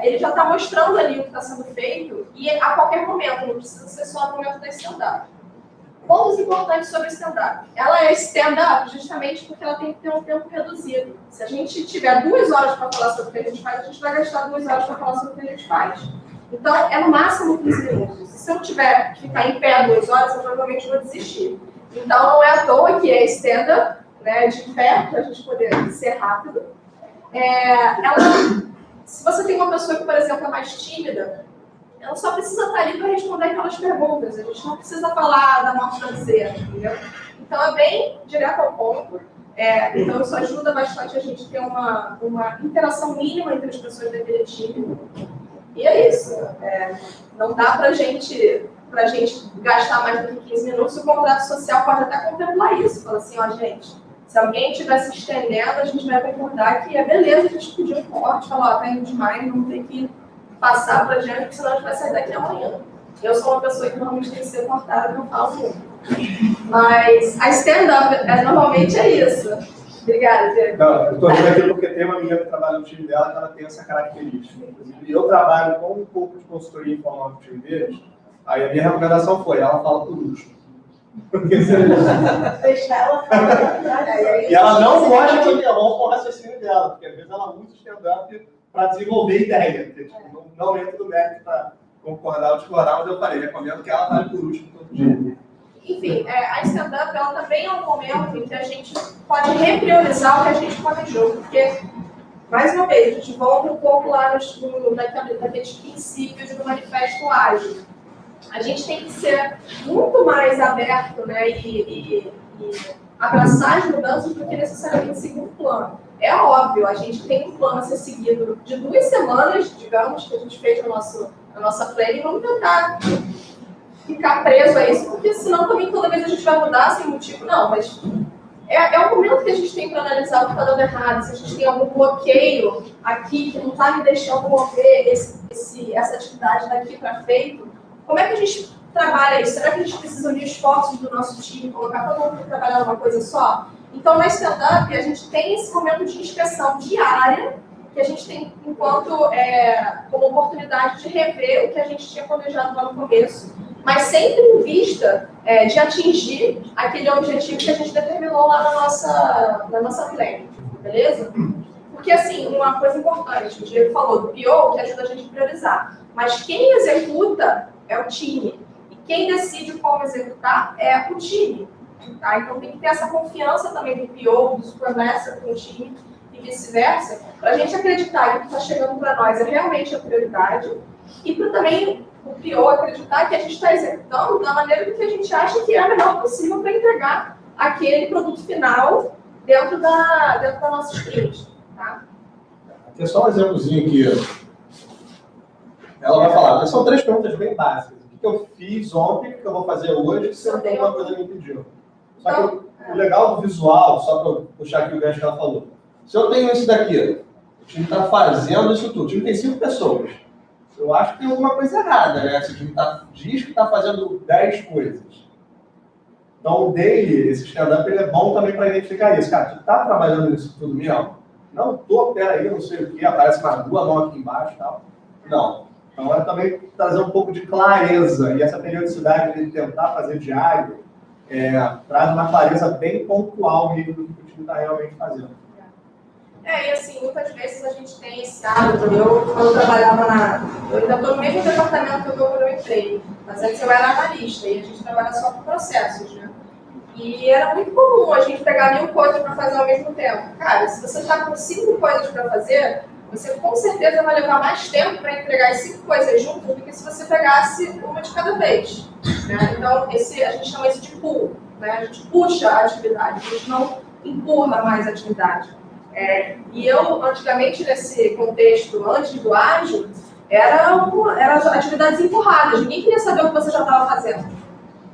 ele já está mostrando ali o que está sendo feito, e a qualquer momento, não precisa ser só no momento da stand-up. Pontos importantes sobre stand-up. Ela é stand-up justamente porque ela tem que ter um tempo reduzido. Se a gente tiver 2 horas para falar sobre o que a gente faz, a gente vai gastar 2 horas para falar sobre o que a gente faz. Então, é no máximo 15 minutos. Se eu tiver que ficar em pé 2 horas, eu provavelmente vou desistir. Então, não é à toa que é stand-up, né, de pé, para a gente poder ser rápido. Se você tem uma pessoa que, por exemplo, é mais tímida, ela só precisa estar ali para responder aquelas perguntas. A gente não precisa falar da morte da bezerra, entendeu? Então, é bem direto ao ponto. Então, isso ajuda bastante a gente ter uma interação mínima entre as pessoas daquele time. E é isso. Não dá para a gente gastar mais do que 15 minutos. O contrato social pode até contemplar isso. Fala assim, ó, gente, se alguém estiver se estendendo, a gente vai concordar que é beleza a gente pedir um corte, falar, ó, tá indo demais, vamos ter que passar para diante, porque senão a gente vai sair daqui amanhã. Eu sou uma pessoa que normalmente tem que ser cortada, não falo muito. Mas a stand-up normalmente é isso. Obrigada, Diego. Não, eu estou aqui porque tem uma menina que trabalha no time dela que ela tem essa característica. Inclusive, eu trabalho com um pouco de consultoria informal no time deles, aí a minha recomendação foi, ela fala por último. Deixar ela falar. E ela não gosta que eu interrompa o raciocínio dela, porque às vezes ela usa o stand-up para desenvolver ideia. Porque, não entra do mérito para concordar ou discordar, mas eu falei, recomendo que ela fale por último todo dia. Enfim, a stand-up ela também é um momento em que a gente pode repriorizar o que a gente planejou, porque, mais uma vez, a gente volta um pouco lá naqueles princípios do Manifesto Ágil. A gente tem que ser muito mais aberto, né, e abraçar as mudanças do que necessariamente seguir um plano. É óbvio, a gente tem um plano a ser seguido de 2 semanas, digamos, que a gente fez na nossa planning, e vamos tentar ficar preso a isso, porque senão também toda vez a gente vai mudar sem motivo. Não, mas é o momento que a gente tem para analisar o que está dando errado, se a gente tem algum bloqueio aqui que não está me deixando mover essa atividade daqui para frente. Como é que a gente trabalha isso? Será que a gente precisa unir esforços do nosso time, colocar todo mundo para trabalhar numa coisa só? Então, na stand-up, a gente tem esse momento de inspeção diária, que a gente tem como oportunidade de rever o que a gente tinha planejado lá no começo, mas sempre em vista de atingir aquele objetivo que a gente determinou lá na nossa planning, beleza? Porque, assim, uma coisa importante, o Diego falou do PO, que ajuda a gente a priorizar, mas quem executa é o time. E quem decide como executar é o time. Tá? Então tem que ter essa confiança também do PO, do Scrum Master com o time e vice-versa, para a gente acreditar que o que está chegando para nós é realmente a prioridade e para também o PO acreditar que a gente está executando da maneira que a gente acha que é a melhor possível para entregar aquele produto final dentro da nossa sprint. Tá? Aqui é só um exemplozinho aqui. Ela vai falar, são 3 perguntas bem básicas. O que eu fiz ontem, o que eu vou fazer hoje, se não tem uma coisa que me impediu. Só que o legal do visual, só para puxar aqui o gancho que ela falou, se eu tenho isso daqui, o time está fazendo isso tudo, o time tem 5 pessoas, eu acho que tem alguma coisa errada, né? Se o time diz que está fazendo 10 coisas. Então o daily, esse stand-up, ele é bom também para identificar isso. Cara, tu está trabalhando nisso tudo mesmo? Não, peraí, não sei o que, aparece mais 2 mãos aqui embaixo e tal. Não. Então é também trazer um pouco de clareza, e essa periodicidade de tentar fazer diário traz uma clareza bem pontual mesmo do que o time está realmente fazendo. E assim, muitas vezes a gente tem esse hábito. Quando eu trabalhava eu ainda estou no mesmo departamento que eu estou quando eu entrei, mas antes eu era analista e a gente trabalha só com processos, né? E era muito comum a gente pegar 1000 coisas para fazer ao mesmo tempo. Cara, se você está com 5 coisas para fazer, você com certeza vai levar mais tempo para entregar as 5 coisas juntas do que se você pegasse uma de cada vez. Né? Então, a gente chama isso de pull. Né? A gente puxa a atividade, a gente não empurra mais a atividade. E eu, antigamente, nesse contexto, antes do ágil, eram atividades empurradas. Ninguém queria saber o que você já estava fazendo.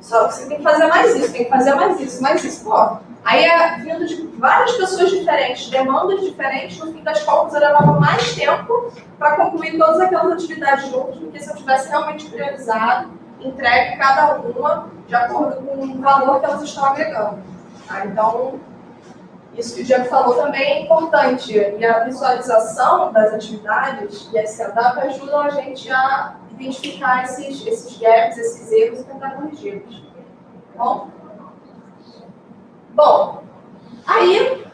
Só que você tem que fazer mais isso, tem que fazer mais isso, mais isso. Pô, aí vindo de várias pessoas diferentes, demandas diferentes, no fim das contas eu levava mais tempo para concluir todas aquelas atividades juntas do que se eu tivesse realmente priorizado, entregue cada uma de acordo com o valor que elas estão agregando. Tá? Então, isso que o Diego falou também é importante. E a visualização das atividades e a stand-up ajudam a gente a identificar esses gaps, esses erros e tentar corrigi-los. Bom, aí,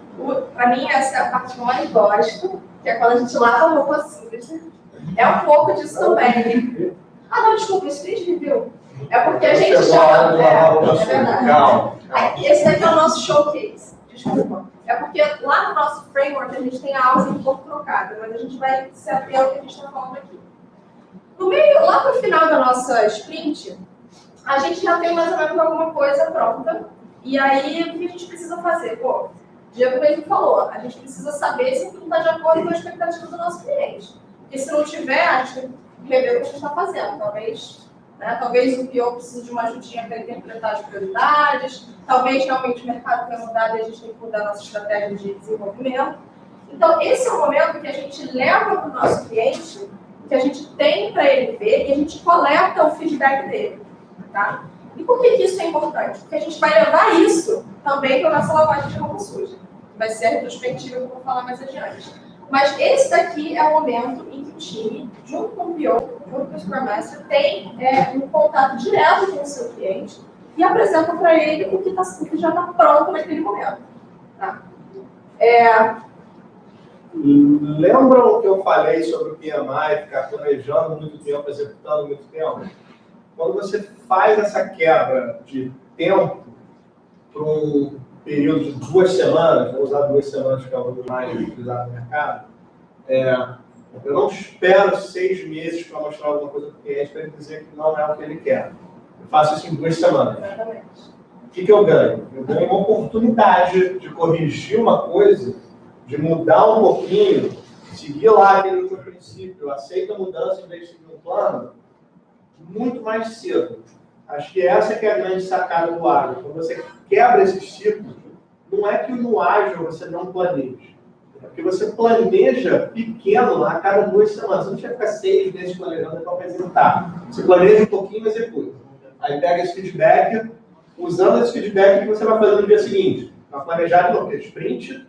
para mim, essa é a parte que eu mais gosto, que é quando a gente lava a roupa suja. É um pouco disso também. Ah, não, desculpa, sprint review. É porque a gente chama... É verdade. Esse daqui é o nosso showcase. Desculpa. É porque lá no nosso framework a gente tem a aula um pouco trocada, mas a gente vai se ater ao que a gente está falando aqui. No meio, lá para o final da nossa sprint, a gente já tem mais ou menos alguma coisa pronta. E aí, o que a gente precisa fazer? Pô, o Diego mesmo falou, a gente precisa saber se tudo está de acordo com a expectativa do nosso cliente. Porque se não tiver, a gente tem que rever o que a gente está fazendo. Talvez o PO precise de uma ajudinha para interpretar as prioridades, talvez realmente o mercado tenha mudado e a gente tem que mudar a nossa estratégia de desenvolvimento. Então, esse é o momento que a gente leva para o nosso cliente, que a gente tem para ele ver e a gente coleta o feedback dele. Tá? E por que isso é importante? Porque a gente vai levar isso também para a nossa lavagem de roupa suja. Vai ser a retrospectiva que eu vou falar mais adiante. Mas esse daqui é o momento em que o time, junto com o PO, junto com o Scrum Master, tem um contato direto com o seu cliente e apresenta para ele o que já está pronto naquele momento. Tá? Lembram que eu falei sobre o PMI, ficar planejando muito tempo, executando muito tempo? Quando você faz essa quebra de tempo para um período de 2 semanas, vou usar 2 semanas que é o número mais utilizado no mercado, eu não espero 6 meses para mostrar alguma coisa para o cliente para ele dizer que não é o que ele quer. Eu faço isso em 2 semanas. Exatamente. O que eu ganho? Eu ganho uma oportunidade de corrigir uma coisa, de mudar um pouquinho, seguir lá aquele último princípio, aceita a mudança em vez de seguir um plano, muito mais cedo. Acho que essa que é a grande sacada do ágil. Quando você quebra esses ciclos, não é que no ágil você não planeja. É porque você planeja pequeno lá a cada 2 semanas. Você não chega a ficar 6 meses planejando para apresentar. Você planeja um pouquinho e executa. Aí pega esse feedback, usando esse feedback que você vai fazer no dia seguinte. Vai planejar de novo, sprint,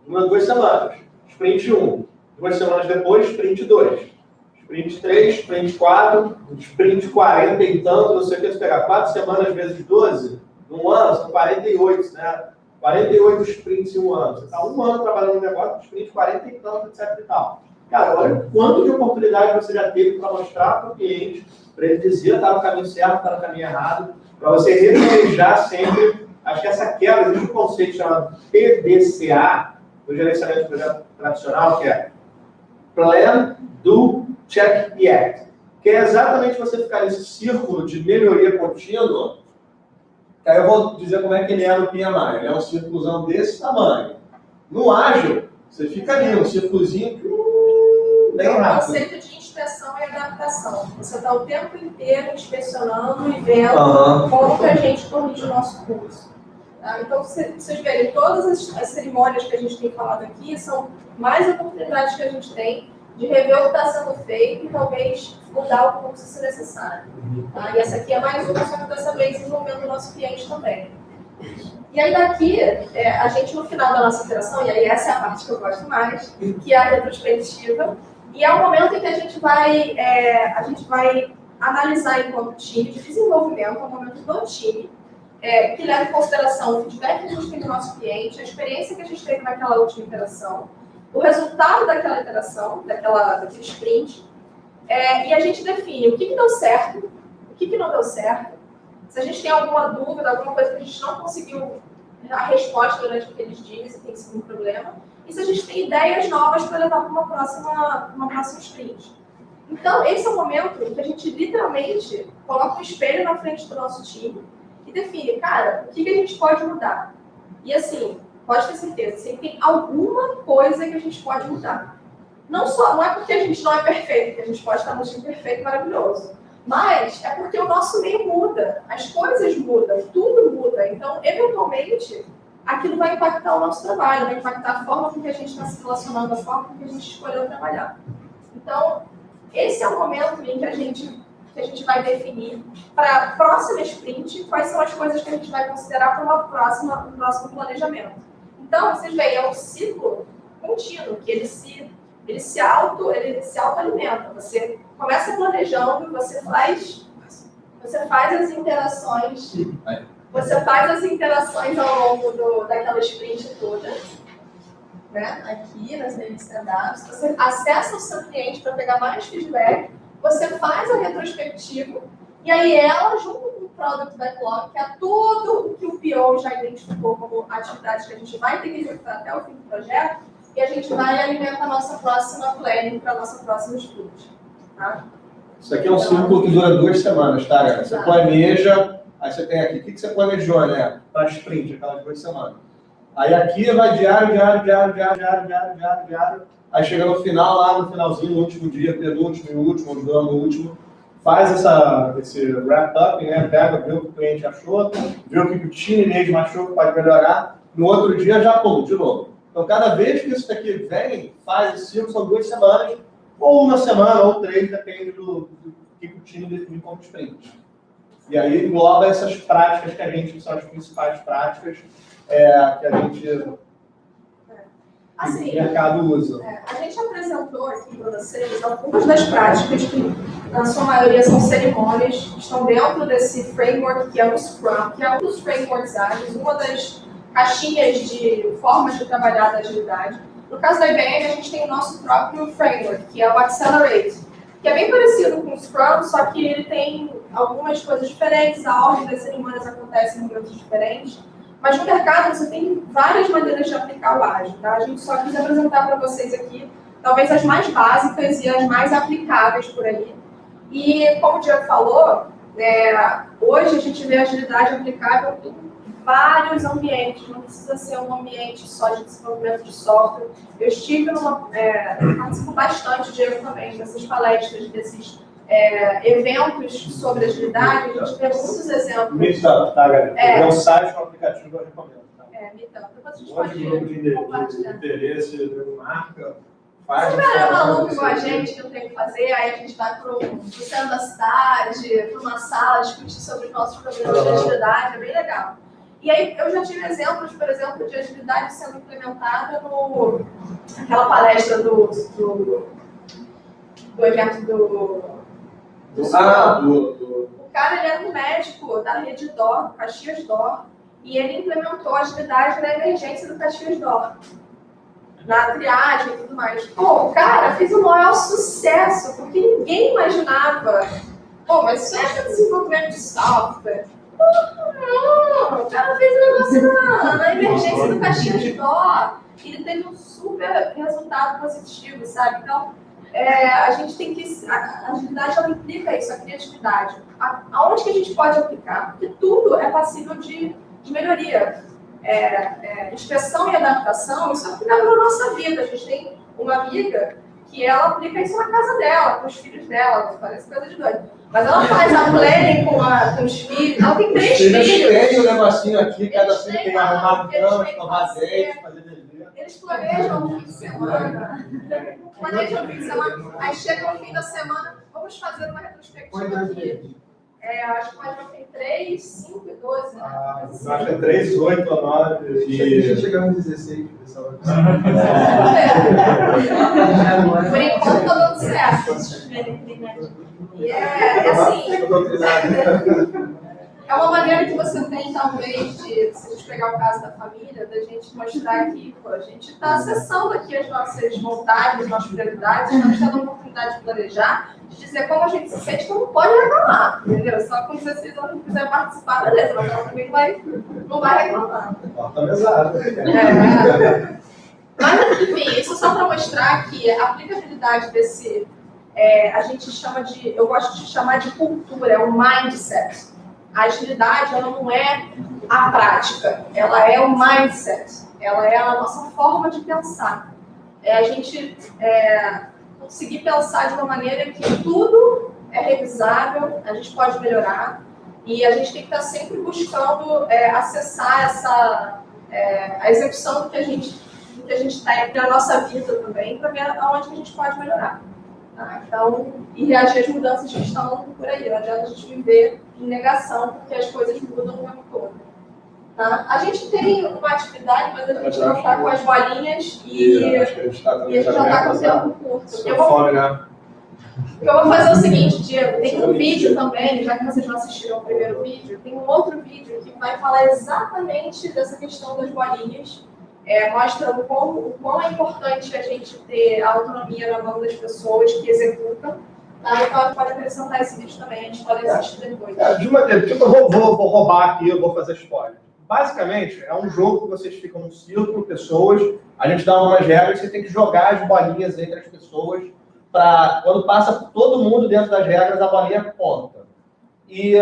2 semanas. Sprint 1. 2 semanas depois, sprint 2. Sprint 3, sprint 4, sprint 40 e tanto, não sei o que, se pegar 4 semanas vezes 12, num ano, são 48, né? 48 sprints em um ano. Você está 1 ano trabalhando no negócio, sprint 40 e tanto, etc e tal. Cara, olha quanto de oportunidade você já teve para mostrar para o cliente, para ele dizer está no caminho certo, está no caminho errado, para você replanejar sempre. Acho que essa quebra, existe um conceito chamado PDCA, do gerenciamento de projeto tradicional, que é Plan, Do, Check e Act. que é exatamente você ficar nesse círculo de melhoria contínua. Aí eu vou dizer como é que ele é no PMI. Ele é um círculozão desse tamanho. No ágil, você fica ali, um círculozinho bem É o rápido. conceito de inspeção e adaptação. Você está o tempo inteiro inspecionando e vendo como que a gente corrige o nosso curso. Tá? Então, vocês verem, todas as cerimônias que a gente tem falado aqui são mais oportunidades que a gente tem de rever o que está sendo feito e talvez mudar o curso se necessário. Tá? E essa aqui é mais uma, só que dessa vez envolvendo o nosso cliente também. E aí daqui, a gente no final da nossa interação, e aí essa é a parte que eu gosto mais, que é a retrospectiva, e é o momento em que a gente vai analisar enquanto time de desenvolvimento, é o momento do time, que leva em consideração o feedback que a gente tem do nosso cliente, a experiência que a gente teve naquela última interação, o resultado daquela interação, daquele sprint, e a gente define o que deu certo, o que não deu certo, se a gente tem alguma dúvida, alguma coisa que a gente não conseguiu a resposta durante aqueles dias e tem sido um problema, e se a gente tem ideias novas para levar para uma próxima sprint. Então, esse é o momento em que a gente literalmente coloca um espelho na frente do nosso time e define, cara, o que a gente pode mudar? E assim, pode ter certeza, sempre tem alguma coisa que a gente pode mudar. Não é porque a gente não é perfeito, que a gente pode estar no time perfeito e maravilhoso. Mas é porque o nosso meio muda, as coisas mudam, tudo muda. Então, eventualmente, aquilo vai impactar o nosso trabalho, vai impactar a forma com que a gente está se relacionando, a forma com que a gente escolheu trabalhar. Então, esse é o momento em que a gente vai definir para a próxima sprint quais são as coisas que a gente vai considerar para um próximo planejamento. Então, vocês veem, é um ciclo contínuo, que ele se autoalimenta. Você começa planejando, você faz as interações, ao longo daquela sprint toda, né? Aqui nas stand-ups, você acessa o seu cliente para pegar mais feedback, você faz a retrospectiva, e aí ela, junto com o Product Backlog, que é tudo o que o PO já identificou como atividades que a gente vai ter que executar até o fim do projeto, e a gente vai alimentar a nossa próxima planning para a nossa próxima sprint. Tá? Isso aqui é um ciclo que dura 2 semanas, tá, galera? Você planeja, aí você tem aqui, o que você planejou, né? Para sprint, aquelas 2 semanas. Aí aqui vai diário, aí chega no final, lá no finalzinho, no último dia, penúltimo e último, no último, faz esse wrap-up, né? Pega, vê o que o cliente achou, vê o que o time mesmo achou que pode melhorar, no outro dia já pum, de novo. Então, cada vez que isso daqui vem, faz esse ciclo, são 2 semanas, ou 1 semana, ou 3, depende do que o time define como sprint. E aí engloba essas práticas que são as principais práticas que a gente, assim, o mercado usa. A gente apresentou aqui para vocês algumas das práticas que, na sua maioria, são cerimônias, que estão dentro desse framework que é o Scrum, que é um dos frameworks ágeis, uma das caixinhas de formas de trabalhar da agilidade. No caso da IBM, a gente tem o nosso próprio framework, que é o Accelerate, que é bem parecido com o Scrum, só que ele tem algumas coisas diferentes, a ordem das cerimônias acontece em momentos diferentes, mas no mercado você tem várias maneiras de aplicar o ágil, tá? A gente só quis apresentar para vocês aqui, talvez as mais básicas e as mais aplicáveis por aí. E como o Diego falou, hoje a gente vê a agilidade aplicável em vários ambientes, não precisa ser um ambiente só de desenvolvimento de software. Eu estive participo bastante, Diego também, dessas palestras, desses eventos sobre agilidade, a gente vê muitos exemplos. Meetup, tá, galera? É um site, um aplicativo, eu recomendo. Tá? Meetup. Depois a gente grupo de compartilhar. interesse, marca, Se tiver um aluno igual a gente que não tem o que fazer, aí a gente vai para o centro da cidade, para uma sala, discutir sobre os nossos problemas de agilidade, é bem legal. E aí eu já tive exemplos, por exemplo, de agilidade sendo implementada naquela palestra do evento O cara, ele era um médico da rede DOR, do Caxias DOR, e ele implementou a agilidade na emergência do Caxias DOR, na triagem e tudo mais. Pô, o cara fez um maior sucesso, porque ninguém imaginava. Pô, mas isso é desenvolvimento de software. Não, o cara fez um negócio na emergência do Caxias DOR, e ele teve um super resultado positivo, sabe? Então, a gente tem que... A agilidade, ela implica isso, a criatividade. Aonde que a gente pode aplicar? Porque tudo é passível de melhoria. Inspeção e adaptação, isso é aplicável na nossa vida. A gente tem uma amiga que ela aplica isso na casa dela, com os filhos dela, parece coisa de doido. Mas ela faz a planning com os filhos, ela tem 3 filhos. Tem um negocinho aqui, cada filho tem que arrumar cama, escovar dente, fazer dever. Eles planejam o fim de semana, aí chega no fim da semana, vamos fazer uma retrospectiva aqui. Acho que o Major tem 3, 5 e 12, né? Eu acho que é 3, 8 ou 9. Deixa eu chegar no 16, pessoal. Por enquanto tá dando certo. E assim, é uma maneira que você tem, talvez, se a gente pegar o caso da família, da gente mostrar que a gente está acessando aqui as nossas vontades, as nossas prioridades, estamos tendo a oportunidade de planejar, de dizer como a gente se sente, como pode reclamar, entendeu? Só com 16 anos não quiser participar, beleza, mas ela também não vai reclamar. Tá pesado. Mas, enfim, isso só para mostrar que a aplicabilidade desse, a gente chama de, eu gosto de chamar de cultura, é um mindset. A agilidade, ela não é a prática, ela é o mindset, ela é a nossa forma de pensar. A gente conseguir pensar de uma maneira que tudo é revisável, a gente pode melhorar, e a gente tem que estar sempre buscando acessar a execução do que a gente está na nossa vida também, para ver aonde que a gente pode melhorar. Tá? Então, e reagir às mudanças que estão por aí. Não adianta a gente viver em negação, porque as coisas mudam o tempo todo. Tá? A gente tem uma atividade, mas a gente não está com as bolinhas e a gente já está com o tempo curto. Eu vou fazer o seguinte, Diego, tem um vídeo também, já que vocês não assistiram o primeiro vídeo, tem um outro vídeo que vai falar exatamente dessa questão das bolinhas. Mostra o quão é importante a gente ter a autonomia na mão das pessoas que executam. Tá? Então, a gente pode acrescentar esse vídeo também, a gente pode assistir depois. Eu vou roubar aqui, eu vou fazer spoiler. Basicamente, é um jogo que vocês ficam num círculo, pessoas, a gente dá umas regras, você tem que jogar as bolinhas entre as pessoas, para quando passa todo mundo dentro das regras, a bolinha conta. E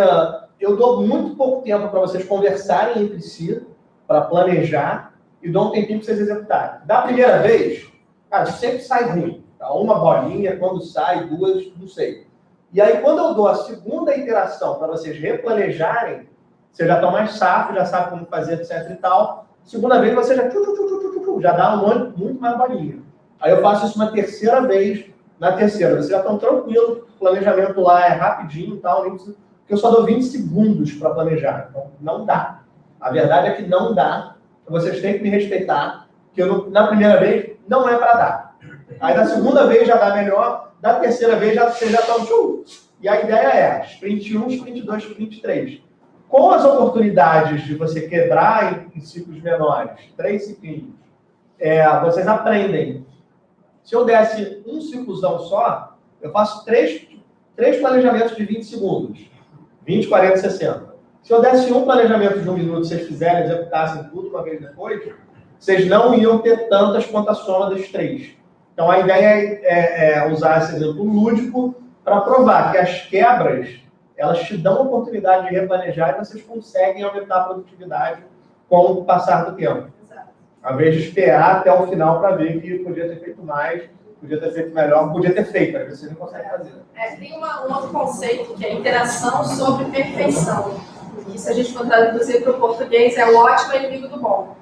eu dou muito pouco tempo para vocês conversarem entre si, para planejar, e dou um tempinho para vocês executarem. Da primeira vez, cara, sempre sai ruim. Tá? Uma bolinha, quando sai, 2, não sei. E aí, quando eu dou a segunda interação para vocês replanejarem, vocês já estão mais safos, já sabem como fazer, etc e tal. Segunda vez, você já dá muito mais bolinha. Aí eu faço isso uma terceira vez. Na terceira, vocês já estão tranquilos, o planejamento lá é rapidinho e tal, porque eu só dou 20 segundos para planejar. Então, não dá. A verdade é que não dá. Vocês têm que me respeitar, que na primeira vez não é para dar. Aí na segunda vez já dá melhor, da terceira vez vocês já estão... E a ideia é sprint 1, sprint 2, sprint 3. Com as oportunidades de você quebrar em ciclos menores, 3 ciclinhos, vocês aprendem. Se eu desse um ciclozão só, eu faço 3 planejamentos de 20 segundos. 20, 40, 60. Se eu desse um planejamento de 1 minuto, vocês fizerem, executassem tudo uma vez depois, vocês não iam ter tantas quanto a soma dos 3. Então, a ideia é usar esse exemplo lúdico para provar que as quebras, elas te dão a oportunidade de replanejar e vocês conseguem aumentar a produtividade com o passar do tempo. Exato. Ao invés de esperar até o final para ver que podia ter feito mais, podia ter feito melhor, podia ter feito, às vezes você não consegue fazer. Tem um outro conceito que é interação sobre perfeição. E se a gente for traduzir para o português, é o ótimo inimigo do bom.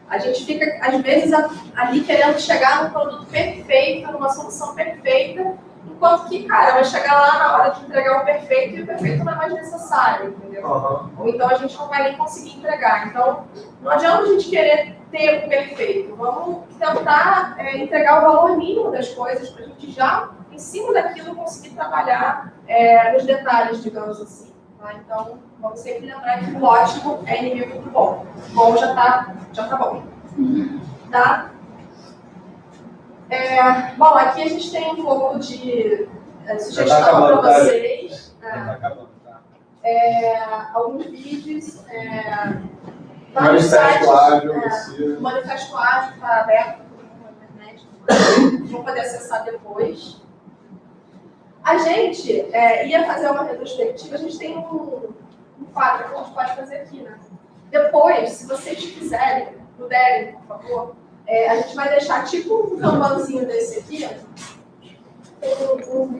A gente fica, às vezes, ali querendo chegar num produto perfeito, numa solução perfeita, enquanto que, cara, vai chegar lá na hora de entregar o perfeito e o perfeito não é mais necessário, entendeu? Ou então a gente não vai nem conseguir entregar. Então, não adianta a gente querer ter o perfeito. Vamos tentar entregar o valor mínimo das coisas para a gente já, em cima daquilo, conseguir trabalhar nos detalhes, digamos assim. Tá? Então, vamos sempre lembrar que o ótimo é inimigo do bom. O bom já tá bom. Tá? Bom, aqui a gente tem um pouco de sugestão para vocês. Alguns vídeos. Manifesto ágil. O Manifesto ágil está aberto na internet. Vão poder acessar depois. A gente ia fazer uma retrospectiva, a gente tem um quadro que a gente pode fazer aqui, né? Depois, se vocês quiserem, puderem, por favor, a gente vai deixar tipo um campanzinho desse aqui,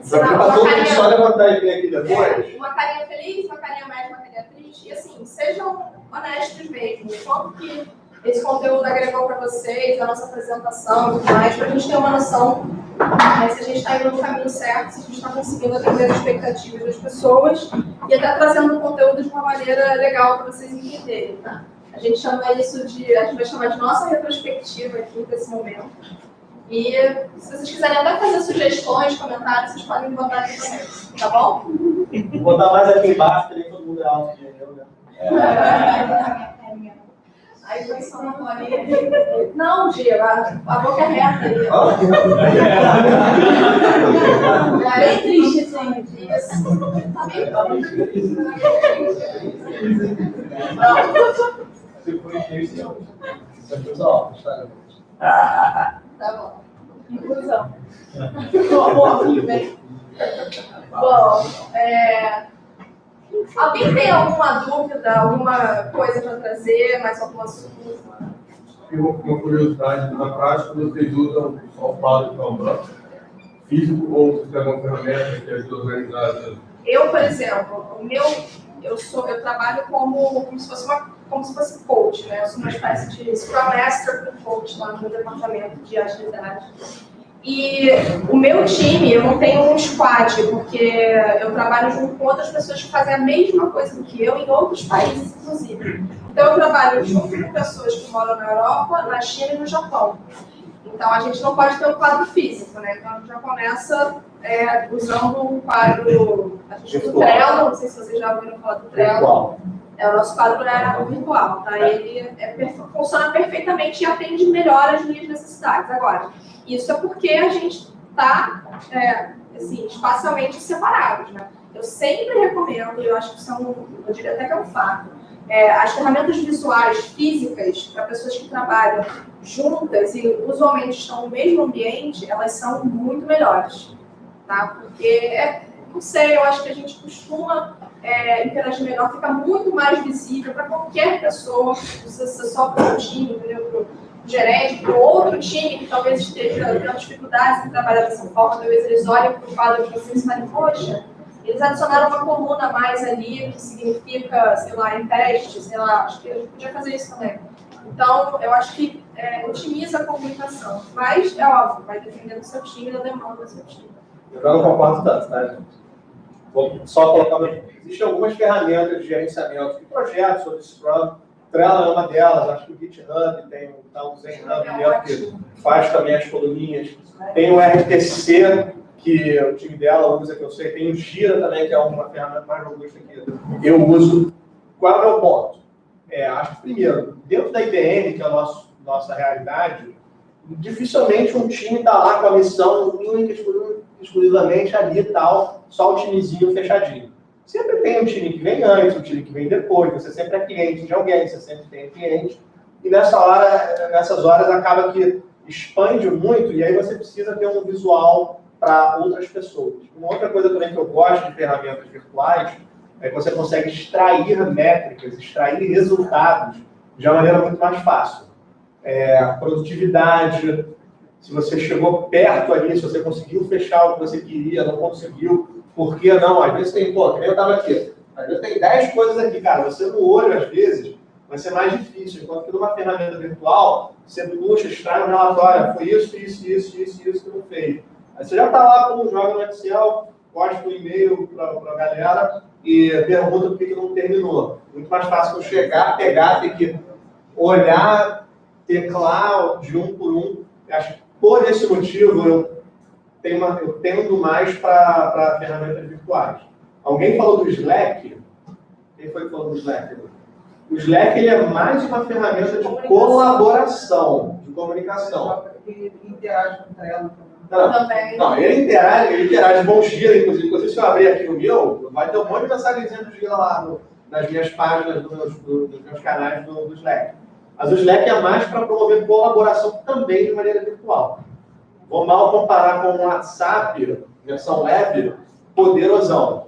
Só levantar e vir aqui depois. Uma carinha feliz, uma carinha média, uma carinha triste. E assim, sejam honestos mesmo. Quanto que esse conteúdo agregou para vocês, a nossa apresentação e tudo mais, para a gente ter uma noção se a gente está indo no caminho certo, se a gente está conseguindo atender as expectativas das pessoas e até trazendo o conteúdo de uma maneira legal para vocês entenderem, tá? A gente chama isso de, a gente vai chamar de nossa retrospectiva aqui desse momento. E se vocês quiserem até fazer sugestões, comentários, vocês podem botar aqui também, tá bom? Vou botar mais aqui embaixo, porque nem todo mundo é alto que eu, né? Aí foi só uma bolinha. Não, Diego, a boca é reta ali. É bem triste, assim. Isso. Tá bem triste. Se for triste, não. Tá bom. Inclusão. Bom, bem. Bom, alguém tem alguma dúvida, alguma coisa para trazer, mais algum assunto? Uma curiosidade, na prática, vocês usam só o quadro de Kanban físico ou vocês têm alguma ferramenta que ajuda a organizar? Eu, por exemplo, eu trabalho como se fosse coach, né? Eu sou uma espécie de Scrum Master com coach lá no meu departamento de agilidade. E o meu time, eu não tenho um squad, porque eu trabalho junto com outras pessoas que fazem a mesma coisa do que eu em outros países, inclusive. Então, eu trabalho junto com pessoas que moram na Europa, na China e no Japão. Então, a gente não pode ter um quadro físico, né? Então, a gente já começa usando um quadro do Trello, não sei se vocês já ouviram falar do Trello. Virtual. O nosso quadro é virtual, tá? Ele funciona perfeitamente e atende melhor as minhas necessidades. Agora, isso é porque a gente está, assim, espacialmente separados, né? Eu sempre recomendo, e eu acho que eu diria até que é um fato, as ferramentas visuais, físicas, para pessoas que trabalham juntas e usualmente estão no mesmo ambiente, elas são muito melhores, tá? Porque, não sei, eu acho que a gente costuma interagir melhor, fica muito mais visível para qualquer pessoa, não precisa ser só para o time, entendeu? Gerente, para outro time que talvez esteja tendo dificuldades em trabalhar dessa forma, talvez eles olhem para o quadro de vocês e falem, poxa, eles adicionaram uma coluna a mais ali, que significa, sei lá, em teste, sei lá, acho que a gente podia fazer isso também. Então, eu acho que otimiza a comunicação, mas é óbvio, vai depender do seu time, da demanda do seu time. Eu não concordo tanto, tá, gente? Vou só colocar existem algumas ferramentas de gerenciamento de projetos sobre Scrum. Trello é uma delas, acho que o GitHub tem o ZenHub que faz também as coluninhas. Tem o RTC, que o time dela usa, que eu sei. Tem o Gira também, que é uma ferramenta mais robusta que eu uso. Qual é o meu ponto? Acho que, primeiro, dentro da IBM, que é a nossa realidade, dificilmente um time está lá com a missão única, exclusivamente ali e tal, só o timezinho fechadinho. Sempre tem um time que vem antes, um time que vem depois, você sempre é cliente de alguém, você sempre tem cliente, e nessas horas acaba que expande muito, e aí você precisa ter um visual para outras pessoas. Uma outra coisa também que eu gosto de ferramentas virtuais é que você consegue extrair métricas, extrair resultados de uma maneira muito mais fácil. Produtividade, se você chegou perto ali, se você conseguiu fechar o que você queria, não conseguiu, por que não? Às vezes tem, que nem eu estava aqui, às vezes tem 10 coisas aqui, cara, você no olho, às vezes, vai ser mais difícil, enquanto que numa ferramenta virtual, você puxa, extrai um relatório, foi isso que não fez. Aí você já está lá, como joga no Excel, posta um e-mail para a galera e pergunta por que não terminou. Muito mais fácil que eu chegar, pegar, ter que olhar, teclar de um por um. Acho que por esse motivo eu tendo mais para ferramentas virtuais. Alguém falou do Slack? Quem foi que falou do Slack? O Slack ele é mais uma ferramenta de colaboração, de comunicação. Ele interage com o Trello também. Não, ele interage com o Gira, inclusive se eu abrir aqui o meu, vai ter um monte de mensagenzinha do Gira lá nas minhas páginas, dos meus canais do Slack. Mas o Slack é mais para promover colaboração também de maneira virtual. Vou mal comparar com o WhatsApp, versão web, poderosão.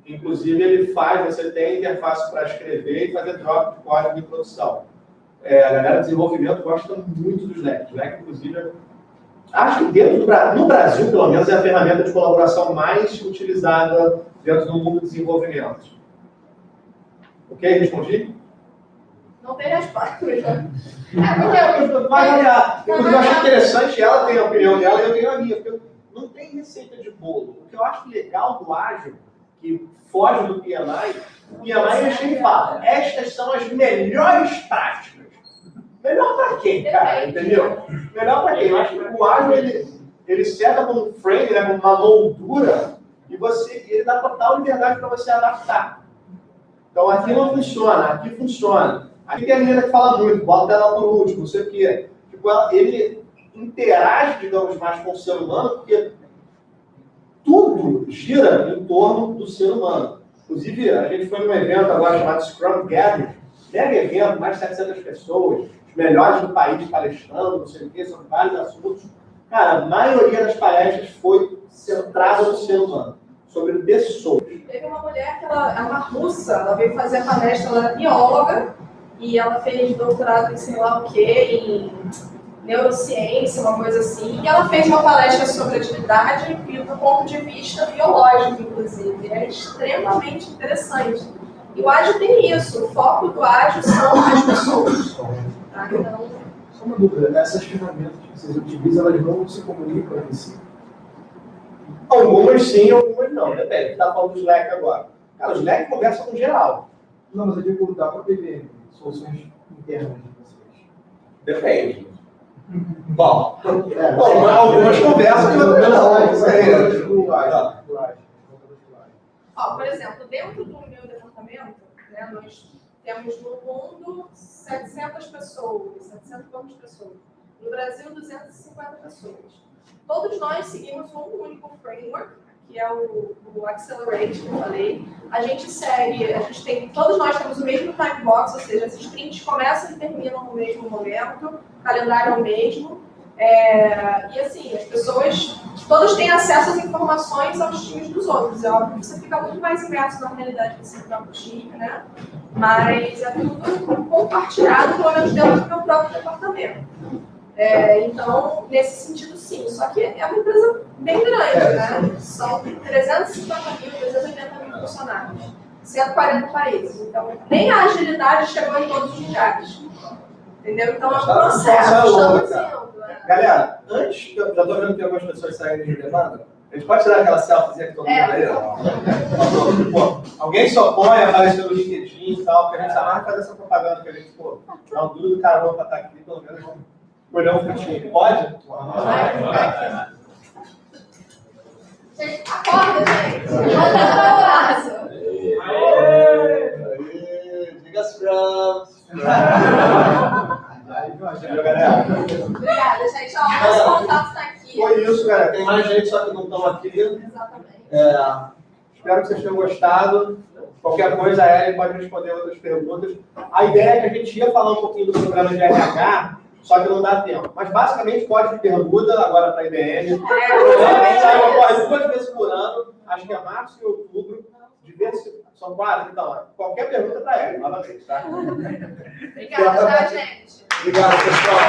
Inclusive, ele você tem interface para escrever e fazer drop de código em produção. A galera de desenvolvimento gosta muito do Slack. Slack, inclusive, acho que no Brasil, pelo menos, é a ferramenta de colaboração mais utilizada dentro do mundo do desenvolvimento. Ok? Respondi? Não tem resposta. Vai variar. Inclusive, eu acho interessante, ela tem a opinião dela e eu tenho a minha. Porque não tem receita de bolo. O que eu acho legal do ágil, que foge do PMI, o PMI ele chega e fala, estas são as melhores práticas. Melhor para quem, cara? Entendeu? Melhor para quem? Eu acho que o ágil, ele seta como um frame, né, como uma moldura, e ele dá total liberdade para você adaptar. Então, aqui não funciona, aqui funciona. Aqui tem a menina que fala muito, bota ela por último, não sei o quê. Tipo, ele interage, digamos, mais com o ser humano, porque tudo gira em torno do ser humano. Inclusive, a gente foi num evento agora chamado Scrum Gathering, mega evento, mais de 700 pessoas, os melhores do país palestrando, não sei o quê, sobre vários assuntos. Cara, a maioria das palestras foi centrada no ser humano, sobre pessoas. Teve uma mulher que ela é uma russa, ela veio fazer a palestra, ela é bióloga, e ela fez doutorado em sei lá o quê, em neurociência, uma coisa assim, e ela fez uma palestra sobre agilidade e do ponto de vista biológico, inclusive. É extremamente interessante. E o ágil tem isso, o foco do ágil são as pessoas. Tá? Então, Só uma dúvida, essas ferramentas que vocês utilizam, elas não se comunicam entre si? Algumas sim, algumas não. Depende. A gente está falando do Slack agora. Cara, o Slack conversa com geral. Não, mas eu digo da própria IBM, soluções internas de vocês. Depende. Bom, algumas conversam e outras não. ó, por exemplo, dentro do meu departamento, né, nós temos no mundo 700 pessoas, 700 e poucas pessoas. No Brasil, 250 pessoas. Todos nós seguimos um único framework, que é o Accelerate, que eu falei. A gente segue, todos nós temos o mesmo time box, ou seja, as sprints começam e terminam no mesmo momento, o calendário é o mesmo. E assim, as pessoas, todos têm acesso às informações aos times dos outros. É óbvio que você fica muito mais imerso na realidade do seu próprio time, né? Mas é tudo compartilhado, pelo menos dentro do meu próprio departamento. Então, nesse sentido, sim. Só que é uma empresa bem grande, né? São 350 mil, 380 mil funcionários, 140 países. Então, nem a agilidade chegou em todos os lugares. Entendeu? Então, é um processo. Estamos indo, né? Galera, antes, eu já estou vendo que tem algumas pessoas saindo de demanda. A gente pode tirar aquela selfiezinha que todo mundo aí? Pô, alguém se opõe a aparecer no LinkedIn e tal, porque a gente só mais fazer essa propaganda que a gente, pô, dá um duro do caramba para estar aqui, pelo menos vamos olhar um cantinho. Pode? Gente, acorda, gente! Volta para o braço! Diga Scrums! Valeu, galera. Obrigada, gente. Ó, nosso contato está aqui. Foi isso, galera. Tem mais gente só que não estão aqui. Exatamente. Espero que vocês tenham gostado. Qualquer coisa, a Ellen pode responder outras perguntas. A ideia é que a gente ia falar um pouquinho do programa de RH, só que não dá tempo. Mas, basicamente, pode pergunta agora para a IBM. Ocorre 2 vezes por ano, acho que é março e outubro. São 4, então. Qualquer pergunta para a Ellen, novamente, tá? Obrigada, tá, gente? Obrigado, pessoal.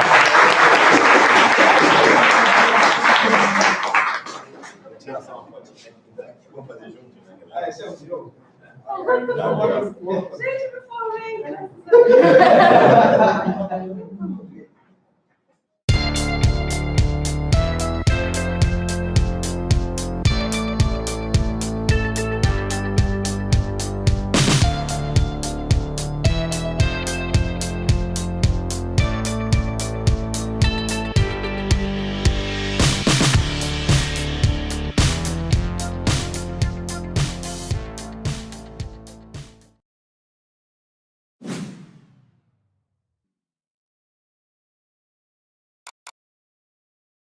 Vamos fazer junto, né? Esse é o jogo. Gente, por favor, vem.